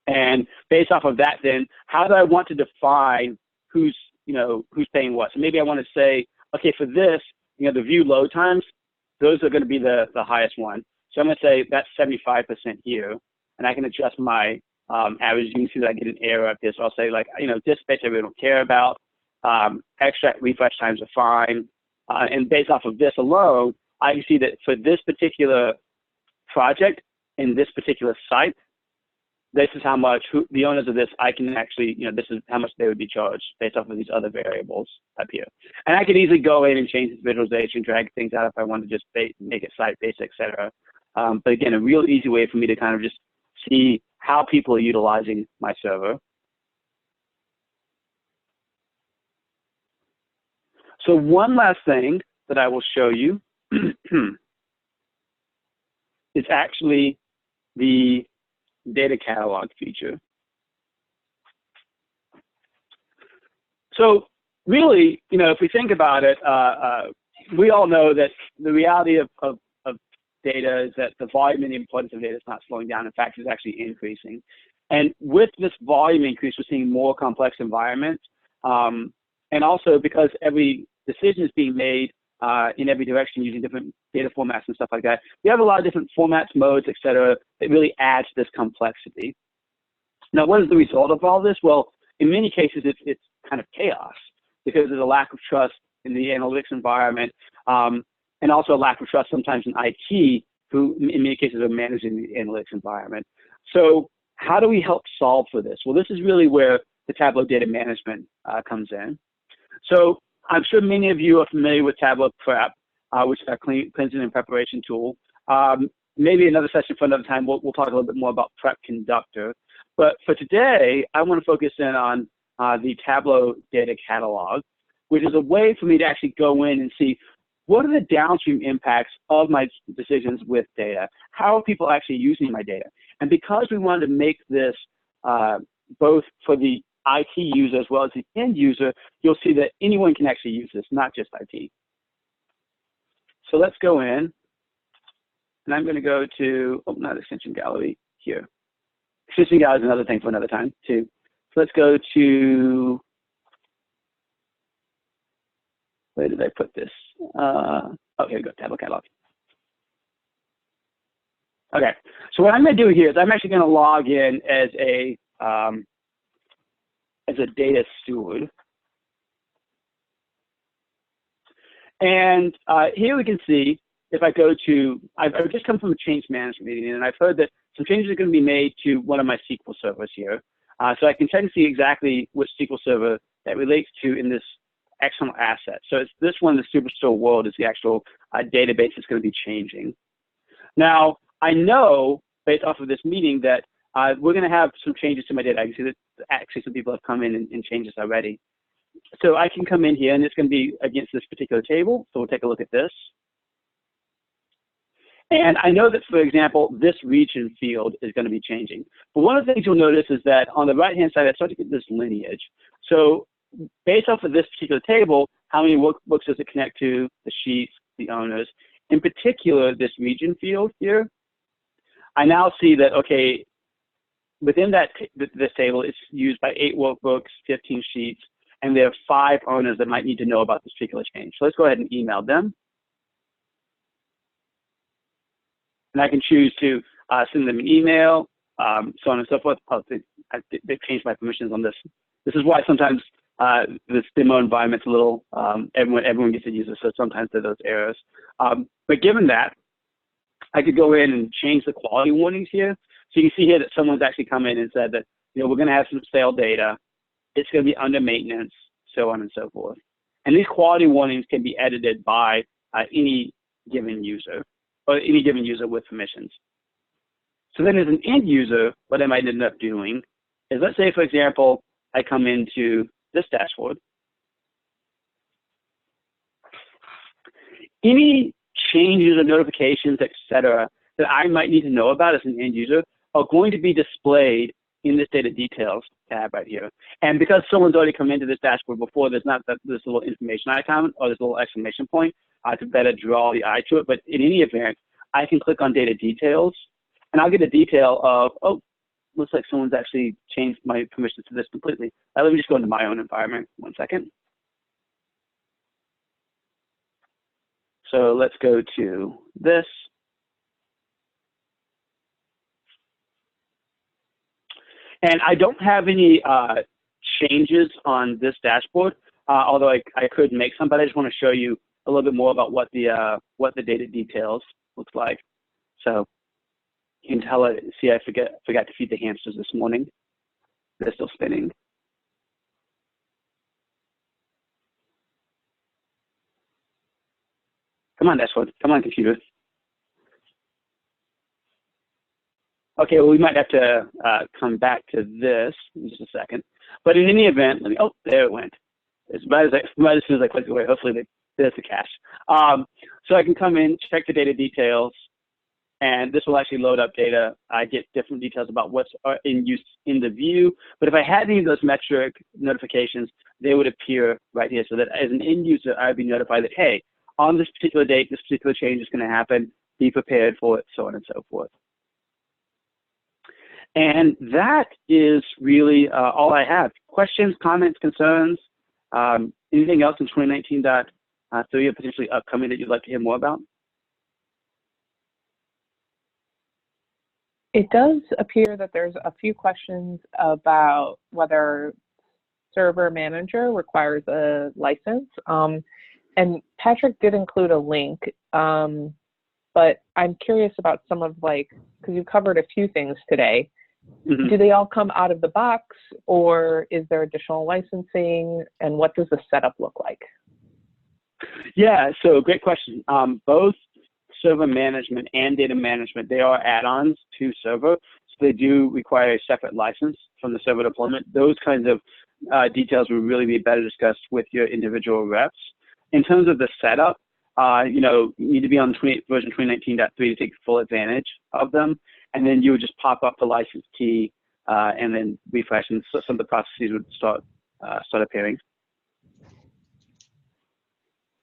And based off of that, then how do I want to define who's paying what? So maybe I want to say, okay, for this, you know, the view load times, those are going to be the highest one. So I'm going to say that's 75% here, and I can adjust my average. You can see that I get an error up here. So I'll say, like, you know, this space I really don't care about. Extract refresh times are fine. And based off of this alone, I can see that for this particular project in this particular site, this is how much the owners of this, I can actually, you know, this is how much they would be charged based off of these other variables up here. And I could easily go in and change this visualization, drag things out if I want to just make it site-based, et cetera. But again, a real easy way for me to kind of just see how people are utilizing my server. So one last thing that I will show you is actually the data catalog feature. So really, you know, if we think about it, we all know that the reality of data is that the volume and the importance of data is not slowing down. In fact, it's actually increasing. And with this volume increase, we're seeing more complex environments. And also because every decision is being made in every direction using different data formats and stuff like that. We have a lot of different formats, modes, et cetera, that really adds to this complexity. Now, what is the result of all this? Well, in many cases, it's kind of chaos because there's a lack of trust in the analytics environment and also a lack of trust sometimes in IT, who in many cases are managing the analytics environment. So how do we help solve for this? Well, this is really where the Tableau data management comes in. So I'm sure many of you are familiar with Tableau Prep, which is our cleansing and preparation tool. Maybe another session for another time, we'll talk a little bit more about Prep Conductor. But for today, I want to focus in on the Tableau data catalog, which is a way for me to actually go in and see what are the downstream impacts of my decisions with data? How are people actually using my data? And because we wanted to make this both for the IT user as well as the end user, you'll see that anyone can actually use this, not just IT. So let's go in, and I'm going to go to, oh, not Extension Gallery here. Extension Gallery is another thing for another time, too. So let's go to, where did I put this? Oh, here we go, Tableau Catalog. Okay, so what I'm going to do here is I'm actually going to log in as a data steward. And here we can see, if I go to, I've just come from a change management meeting, and I've heard that some changes are going to be made to one of my SQL servers here. So I can check and see exactly which SQL server that relates to in this external asset. So it's this one, the Superstore World, is the actual database that's going to be changing. Now, I know, based off of this meeting, that we're going to have some changes to my data. I can see that actually some people have come in and changed this already. So I can come in here, and it's going to be against this particular table. So we'll take a look at this. And I know that, for example, this region field is going to be changing. But one of the things you'll notice is that on the right-hand side, I start to get this lineage. So based off of this particular table, how many workbooks does it connect to, the sheets, the owners? In particular, this region field here, I now see that, okay, within that this table, it's used by 8 workbooks, 15 sheets, and there are 5 owners that might need to know about this particular change. So let's go ahead and email them. And I can choose to send them an email, so on and so forth. I they've changed my permissions on this. This is why sometimes this demo environment's a little, everyone gets to use it, so sometimes there are those errors. But given that, I could go in and change the quality warnings here. So you can see here that someone's actually come in and said that, we're going to have some stale data. It's going to be under maintenance, so on and so forth. And these quality warnings can be edited by any given user, or any given user with permissions. So then as an end user, what I might end up doing is, let's say, for example, I come into this dashboard. Any changes or notifications, etc., that I might need to know about as an end user are going to be displayed in this data details tab right here. And because someone's already come into this dashboard before, there's not this little information icon or this little exclamation point to better draw the eye to it. But in any event, I can click on data details, and I'll get a detail of, oh, looks like someone's actually changed my permissions to this completely. Let me just go into my own environment. 1 second. So let's go to this. And I don't have any changes on this dashboard, although I could make some, but I just want to show you a little bit more about what the data details looks like. So you can tell it, see, I forgot to feed the hamsters this morning. They're still spinning. Come on, dashboard. Come on, computer. Okay, well, we might have to come back to this in just a second. But in any event, oh, there it went. As soon as I click away, hopefully there's the cache. So I can come in, check the data details, and this will actually load up data. I get different details about what's in use in the view. But if I had any of those metric notifications, they would appear right here, so that as an end user, I'd be notified that, hey, on this particular date, this particular change is going to happen. Be prepared for it, so on and so forth. And that is really all I have. Questions, comments, concerns, anything else in 2019.3 or potentially upcoming that you'd like to hear more about? It does appear that there's a few questions about whether Server Manager requires a license. And Patrick did include a link, but I'm curious about some of because you covered a few things today. Mm-hmm. Do they all come out of the box, or is there additional licensing, and what does the setup look like? Yeah, so great question. Both server management and data management, they are add-ons to server, so they do require a separate license from the server deployment. Those kinds of details will really be better discussed with your individual reps. In terms of the setup, you need to be on version 2019.3 to take full advantage of them. And then you would just pop up the license key and then refresh, and so some of the processes would start appearing.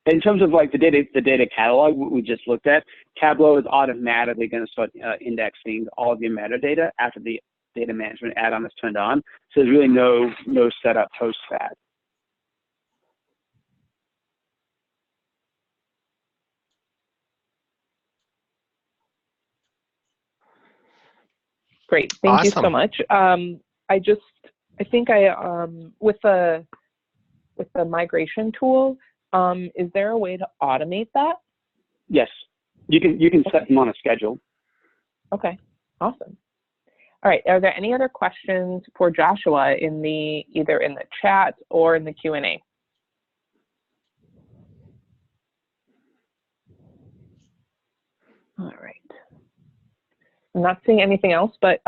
In terms of the data catalog we just looked at, Tableau is automatically going to start indexing all of your metadata after the data management add-on is turned on. So there's really no setup post that. Great, thank Awesome. you so much. I think with the migration tool, is there a way to automate that? Yes, you can set them on a schedule. Okay, awesome. All right, are there any other questions for Joshua either in the chat or in the Q&A? All right. I'm not seeing anything else, but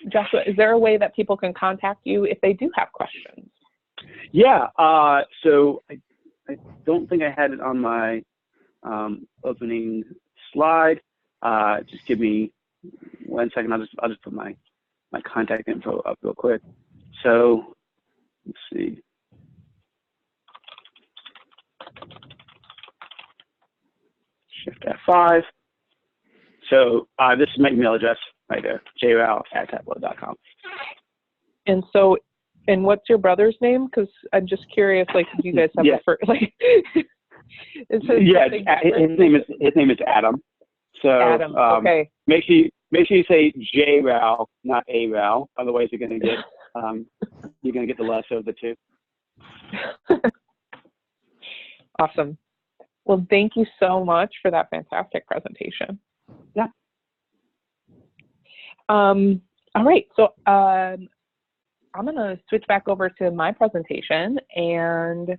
Joshua, is there a way that people can contact you if they do have questions? Yeah, so I don't think I had it on my opening slide. Just give me 1 second. I'll just put my contact info up real quick. So let's see. Shift F5. So this is my email address right there, jrao@tableau.com. And what's your brother's name? Because I'm just curious, if you guys have his name is Adam. So Adam, okay. Make sure Make sure you say JRAL, not ARAL. Otherwise, you're going to get the lesser of the two. Awesome. Well, thank you so much for that fantastic presentation. Yeah. All right. So I'm going to switch back over to my presentation, and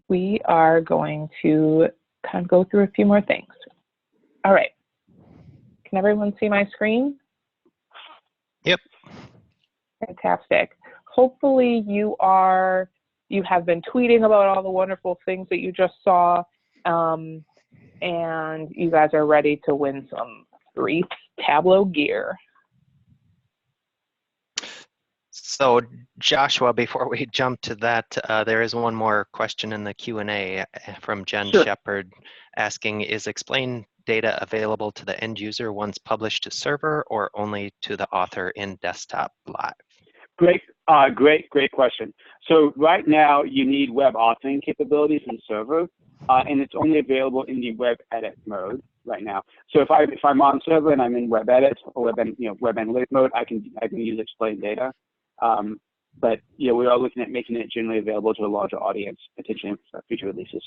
we are going to kind of go through a few more things. All right. Can everyone see my screen? Yep. Fantastic. Hopefully you have been tweeting about all the wonderful things that you just saw, and you guys are ready to win some free Tableau gear. So Joshua, before we jump to that, there is one more question in the Q&A from Jen Sure. Shepard asking, is explain data available to the end user once published to server or only to the author in desktop live? Great question. So right now you need web authoring capabilities in server, and it's only available in the web edit mode right now. So if I'm on server and I'm in web edit or web analytic mode, I can use explain data. But we are looking at making it generally available to a larger audience, potentially in future releases.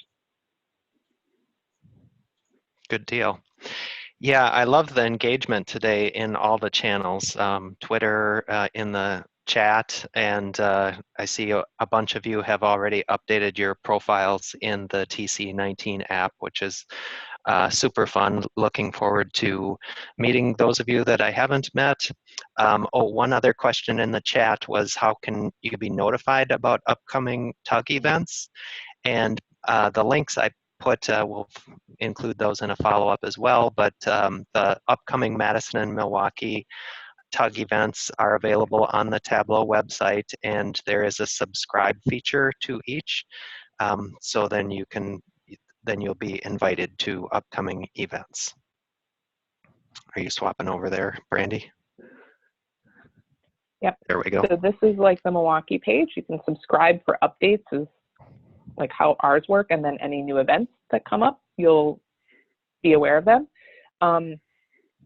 Good deal. Yeah, I love the engagement today in all the channels, Twitter, in the chat, and I see a bunch of you have already updated your profiles in the TC19 app, which is super fun. Looking forward to meeting those of you that I haven't met. One other question in the chat was, how can you be notified about upcoming TUG events? And the links I put, we'll include those in a follow-up as well, but the upcoming Madison and Milwaukee TUG events are available on the Tableau website, and there is a subscribe feature to each. So then you'll be invited to upcoming events. Are you swapping over there, Brandy? Yep. There we go. So this is like the Milwaukee page. You can subscribe for updates, is like how ours work, and then any new events that come up, you'll be aware of them.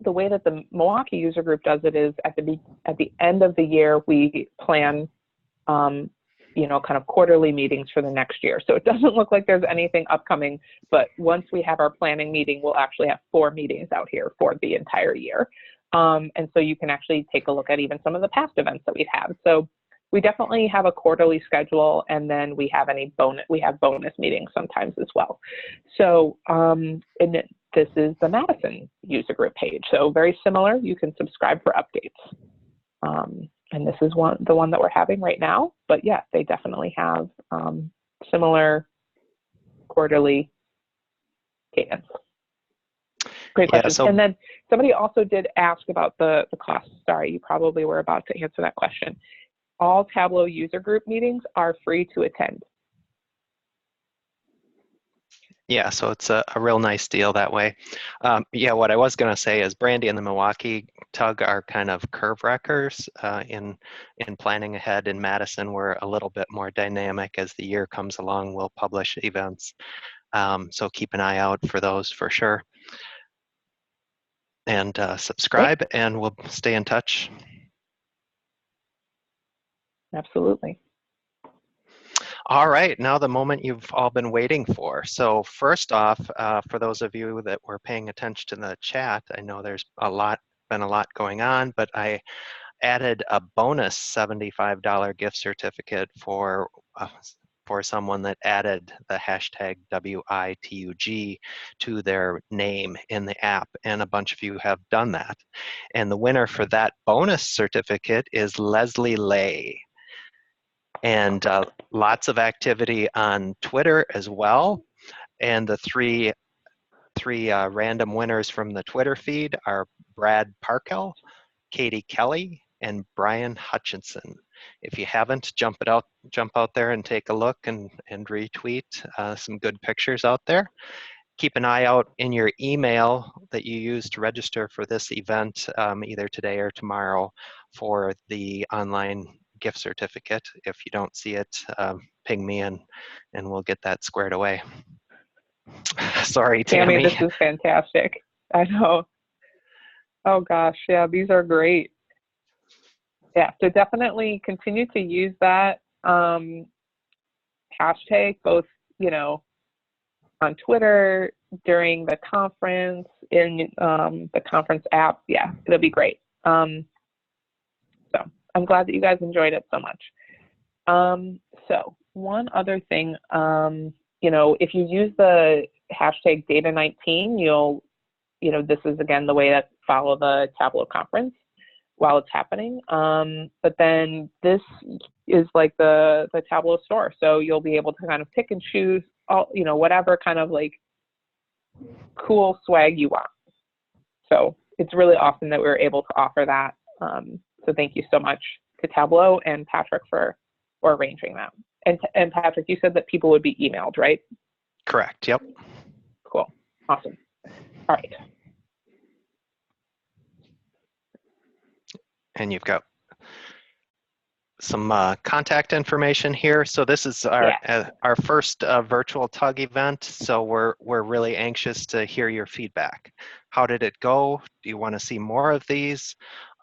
The way that the Milwaukee user group does it is at the end of the year, we plan kind of quarterly meetings for the next year. So it doesn't look like there's anything upcoming, but once we have our planning meeting, we'll actually have 4 meetings out here for the entire year. And so you can actually take a look at even some of the past events that we've had. So we definitely have a quarterly schedule, and then we have bonus meetings sometimes as well. So this is the Madison user group page. So very similar, you can subscribe for updates. And this is the one that we're having right now. But yeah, they definitely have similar quarterly cadence. Great question. Yeah, so, and then somebody also did ask about the cost. Sorry, you probably were about to answer that question. All Tableau user group meetings are free to attend. yeah, so it's a real nice deal that way. Yeah, what I was going to say is Brandy and the Milwaukee TUG are kind of curve wreckers in planning ahead. In Madison, we're a little bit more dynamic. As the year comes along, we'll publish events. So keep an eye out for those for sure. And subscribe, and we'll stay in touch. Absolutely. All right, now the moment you've all been waiting for. So first off, for those of you that were paying attention to the chat, I know there's been a lot going on, but I added a bonus $75 gift certificate for someone that added the hashtag WITUG to their name in the app, and a bunch of you have done that. And the winner for that bonus certificate is Leslie Lay. And lots of activity on Twitter as well. And the three random winners from the Twitter feed are Brad Parkell, Katie Kelly, and Brian Hutchinson. If you haven't, jump out there and take a look and retweet some good pictures out there. Keep an eye out in your email that you use to register for this event, either today or tomorrow, for the online gift certificate. If you don't see it, ping me and we'll get that squared away. Sorry, Tammy. This is fantastic. I know. Oh gosh, yeah, these are great. Yeah, so definitely continue to use that hashtag both, on Twitter, during the conference, in the conference app. Yeah, it'll be great. So I'm glad that you guys enjoyed it so much. So one other thing, if you use the hashtag data19, this is again the way that follow the Tableau conference while it's happening. But then this is like the Tableau store. So you'll be able to kind of pick and choose all, whatever kind of like cool swag you want. So it's really awesome that we were able to offer that. So thank you so much to Tableau and Patrick for arranging that. And Patrick, you said that people would be emailed, right? Correct. Yep. Cool. Awesome. All right. And you've got some contact information here. So this is our first virtual TUG event. So we're really anxious to hear your feedback. How did it go? Do you want to see more of these?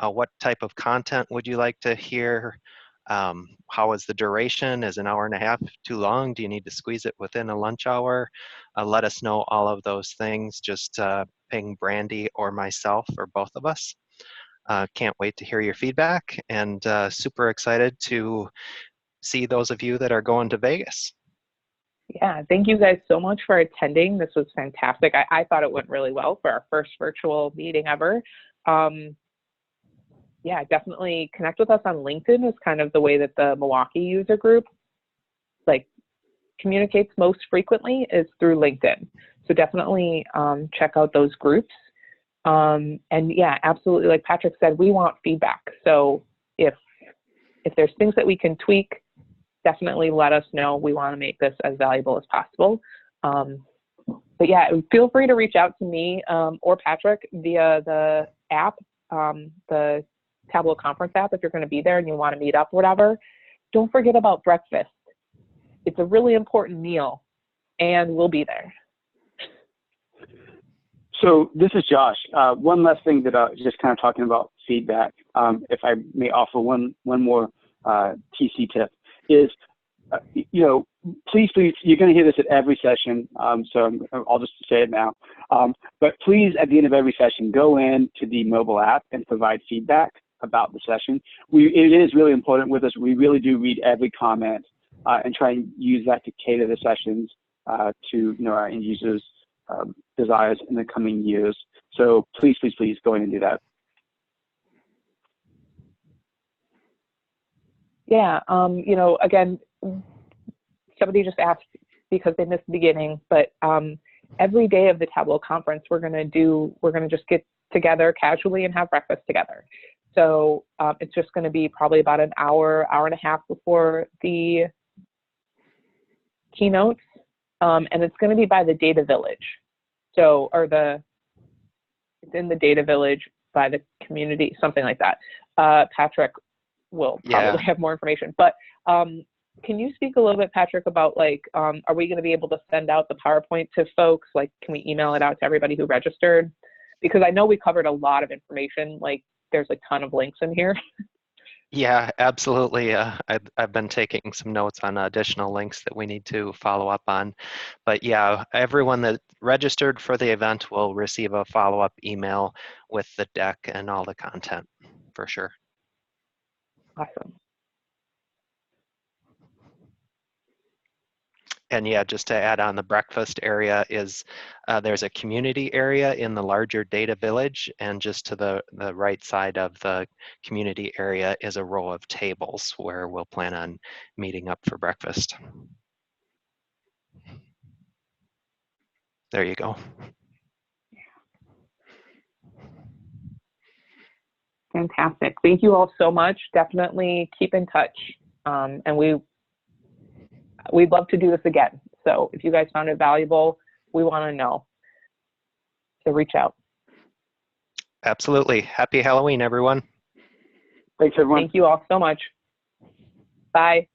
What type of content would you like to hear? How is the duration? Is an hour and a half too long? Do you need to squeeze it within a lunch hour? Let us know all of those things. Just ping Brandy or myself or both of us. Can't wait to hear your feedback, and super excited to see those of you that are going to Vegas. Yeah, thank you guys so much for attending. This was fantastic. I thought it went really well for our first virtual meeting ever. Yeah, definitely connect with us on LinkedIn is kind of the way that the Milwaukee user group communicates most frequently is through LinkedIn. So definitely check out those groups. And yeah, absolutely. Like Patrick said, we want feedback. So if there's things that we can tweak, definitely let us know. We want to make this as valuable as possible. But yeah, feel free to reach out to me or Patrick via the app, the Tableau conference app, if you're going to be there and you want to meet up, whatever. Don't forget about breakfast. It's a really important meal, and we'll be there. So this is Josh. One last thing that just kind of talking about feedback, if I may offer one more TC tip, is, please, you're going to hear this at every session, so I'll just say it now. But please, at the end of every session, go in to the mobile app and provide feedback about the session. It is really important with us. We really do read every comment and try and use that to cater the sessions to our end users' desires in the coming years. So please, please, please go in and do that. Yeah, again, somebody just asked because they missed the beginning, but every day of the Tableau conference, we're gonna just get together casually and have breakfast together. So it's just gonna be probably about an hour and a half before the keynotes, and it's gonna be by the data village. So, it's in the data village by the community, something like that. Patrick will probably have more information, but can you speak a little bit, Patrick, about are we going to be able to send out the PowerPoint to folks? Can we email it out to everybody who registered? Because I know we covered a lot of information. There's a ton of links in here. Yeah, absolutely. I've been taking some notes on additional links that we need to follow up on. But yeah, everyone that registered for the event will receive a follow-up email with the deck and all the content for sure. Awesome. And yeah, just to add on, the breakfast area is, there's a community area in the larger data village, and just to the right side of the community area is a row of tables where we'll plan on meeting up for breakfast. There you go. Fantastic. Thank you all so much. Definitely keep in touch. And we'd love to do this again. So if you guys found it valuable, we want to know. So reach out. Absolutely. Happy Halloween, everyone. Thanks, everyone. Thank you all so much. Bye.